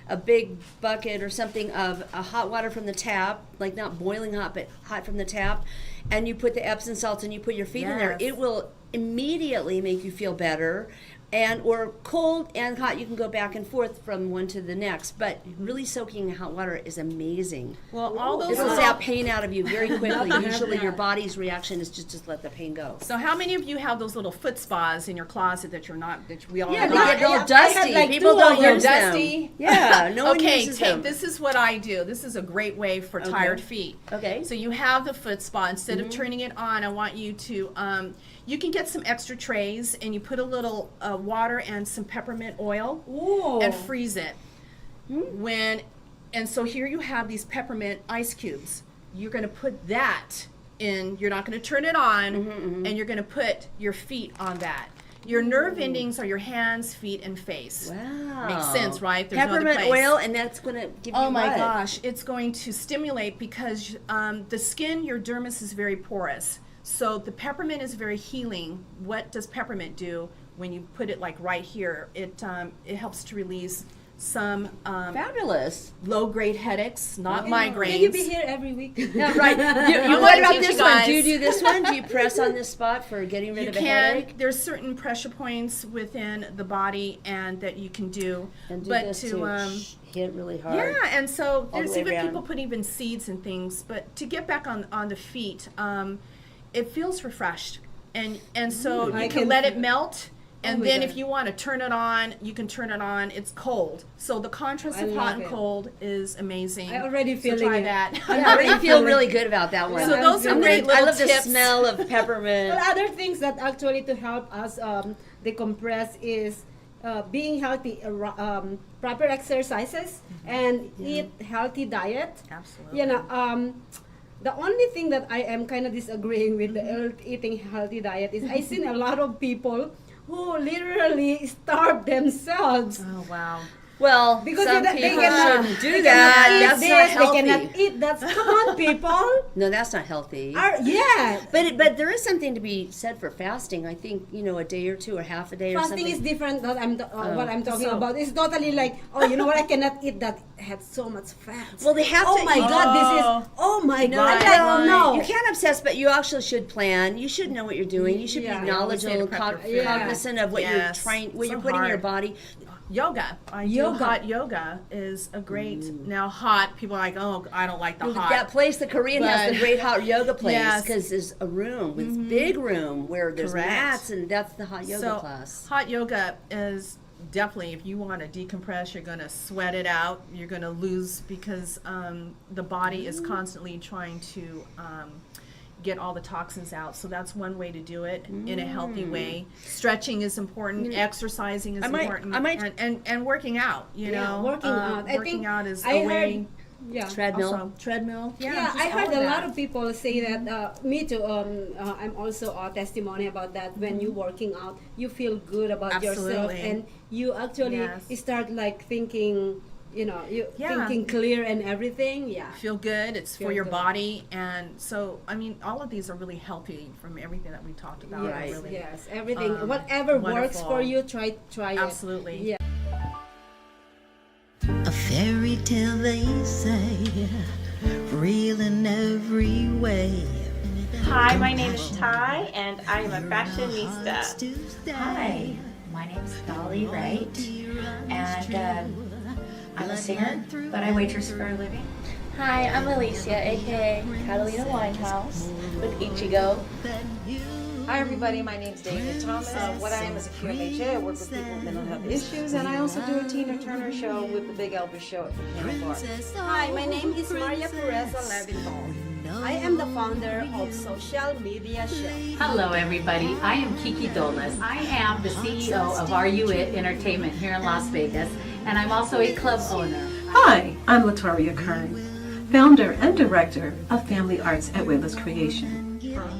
a big bucket or something of a hot water from the tap, like not boiling hot, but hot from the tap, and you put the Epsom salts and you put your feet in there, it will immediately make you feel better. or cold and hot. You can go back and forth from one to the next, but really soaking in hot water is amazing. Well, all those It will little- zap pain out of you very quickly. Usually your body's reaction is just let the pain go. So how many of you have those little foot spas in your closet that you're not, that we all Yeah, they have? get all dusty. People don't use them. Dusty? Yeah, no one Okay, uses them. this is what I do. This is a great way for Okay. tired feet. Okay. So you have the foot spa. Instead Mhm. of turning it on, I want you to, you can get some extra trays and you put a little water and some peppermint oil and freeze it. And so here you have these peppermint ice cubes. You're going to put that in, you're not going to turn it on, and you're going to put your feet on that. Your nerve endings are your hands, feet, and face. Wow. Makes sense, right? There's no other Peppermint place. oil, and that's going to give you Oh my what? gosh, it's going to stimulate because the skin, your dermis is very porous. So the peppermint is very healing. What does peppermint do when you put it like right here? It helps to release some fabulous low-grade headaches, not Can migraines. you be here every week? Yeah, right. I'm What gonna about teach this you one? guys. Do you do this one? Do you press on this spot for getting rid You of a can. headache? There's certain pressure points within the body and that you can do. And do but this to too. Hit really hard. yeah, and so all the there's way even around. people put even seeds and things. But to get back on the feet, it feels refreshed, and so I you can can let it feel it. melt. And Oh my then God. if you want to turn it on, you can turn it on. It's cold, so the contrast I of love hot and it. cold is amazing. I already so feeling try it. that. I already feel really good about that one. So those are great I little love the tips. smell of peppermint. Well, other things that actually to help us decompress is being healthy, proper exercises, and eat healthy diet. Absolutely. You know, the only thing that I am kind of disagreeing with the eating healthy diet is I seen a lot of people who literally starve themselves. Oh wow. Well, Because some they people cannot shouldn't do they that. cannot eat That's this, not healthy. They cannot eat that. Come on, people. No, that's not healthy. Yeah. But there is something to be said for fasting. I think, a day or two or half a day or Fasting something. is different than what I'm talking So- about. It's totally like, oh, you know what? I cannot eat that. Had so much fat. Well, they have oh to my eat- God, this is. Oh my No, God. right, I'm like, no. You can't obsess, but you actually should plan. You should know what you're doing. You should Yeah. be I always say to knowledgeable, prep your food. cognizant of what Yes. you're trying, what So you're putting in your hard. body. Yoga. I do Yoga. hot yoga is a great. Now hot, people are like, oh, I don't like the hot. That place, the Korean has the But- great hot yoga place Yes. because there's a room, with big room where there's Correct. mats, and that's the hot yoga So class. hot yoga is definitely, if you want to decompress, you're going to sweat it out. You're going to lose because the body is constantly trying to get all the toxins out. So that's one way to do it in a healthy way. Stretching is important. Exercising is important. And working out. You know, working out. I Working think out is I a heard- way. Yeah. Treadmill. Also, treadmill. Yeah, just I all heard a that. lot of people say that. Me too. I'm also a testimony about that. When you working out, you feel good about yourself, Absolutely. and you actually Yes. start like thinking. You Yeah. thinking clear and everything. Yeah. Feel good. It's Feel for your good. body, and so I mean, all of these are really healthy from everything that we talked about. Yes, Really, yes. Everything, whatever works wonderful. for you, try it. Absolutely. Yeah. A fairy tale they say, real in every way. Hi, my name is Ty, and I am a fashionista. Hi, my name is Dolli, Wright, and I'm a singer, but I waitress for a living. Hi, I'm Alicia, aka Catalina Winehouse with Ichigo. Hi everybody, my name is David Thomas. What I am is a QMHA. I work with people with mental health issues, and I also do a Tina Turner show with the Big Elvis show at the Piano Bar. Hi, my name is Pureza Levinthal. I am the founder of Social Media Show. Hello, everybody. I am Kiki Dolnes. I am the CEO of Are You It Entertainment here in Las Vegas, and I'm also a club owner. Hi, I'm Latoria Kern, founder and director of Family Arts at Winehous Creation.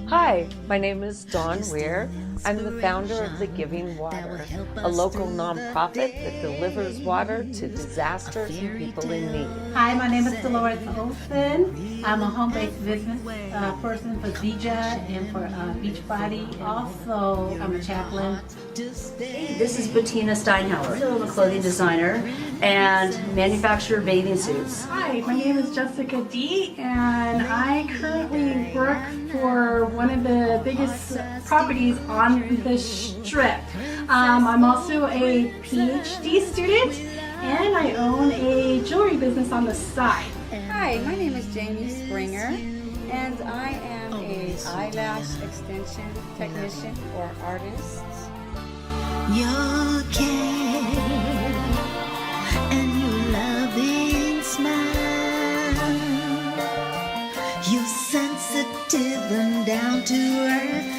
Hi, my name is Dawn Wier. I'm the founder of The Giving Water, a local nonprofit that delivers water to disasters and people in need. Hi, my name is Delores Olson. I'm a home-based business person for Zija and for Beachbody. Also, I'm a chaplain. Hey, this is Bettina Steinhauer. I'm a clothing designer and manufacturer bathing suits. Hi, my name is Jessica D, and I currently work for one of the biggest properties on on the Strip. I'm also a PhD student, and I own a jewelry business on the side. Hi, my name is Jamie Springer, and I am a eyelash extension technician or artist. Your care and your loving smile, you're sensitive and down to earth.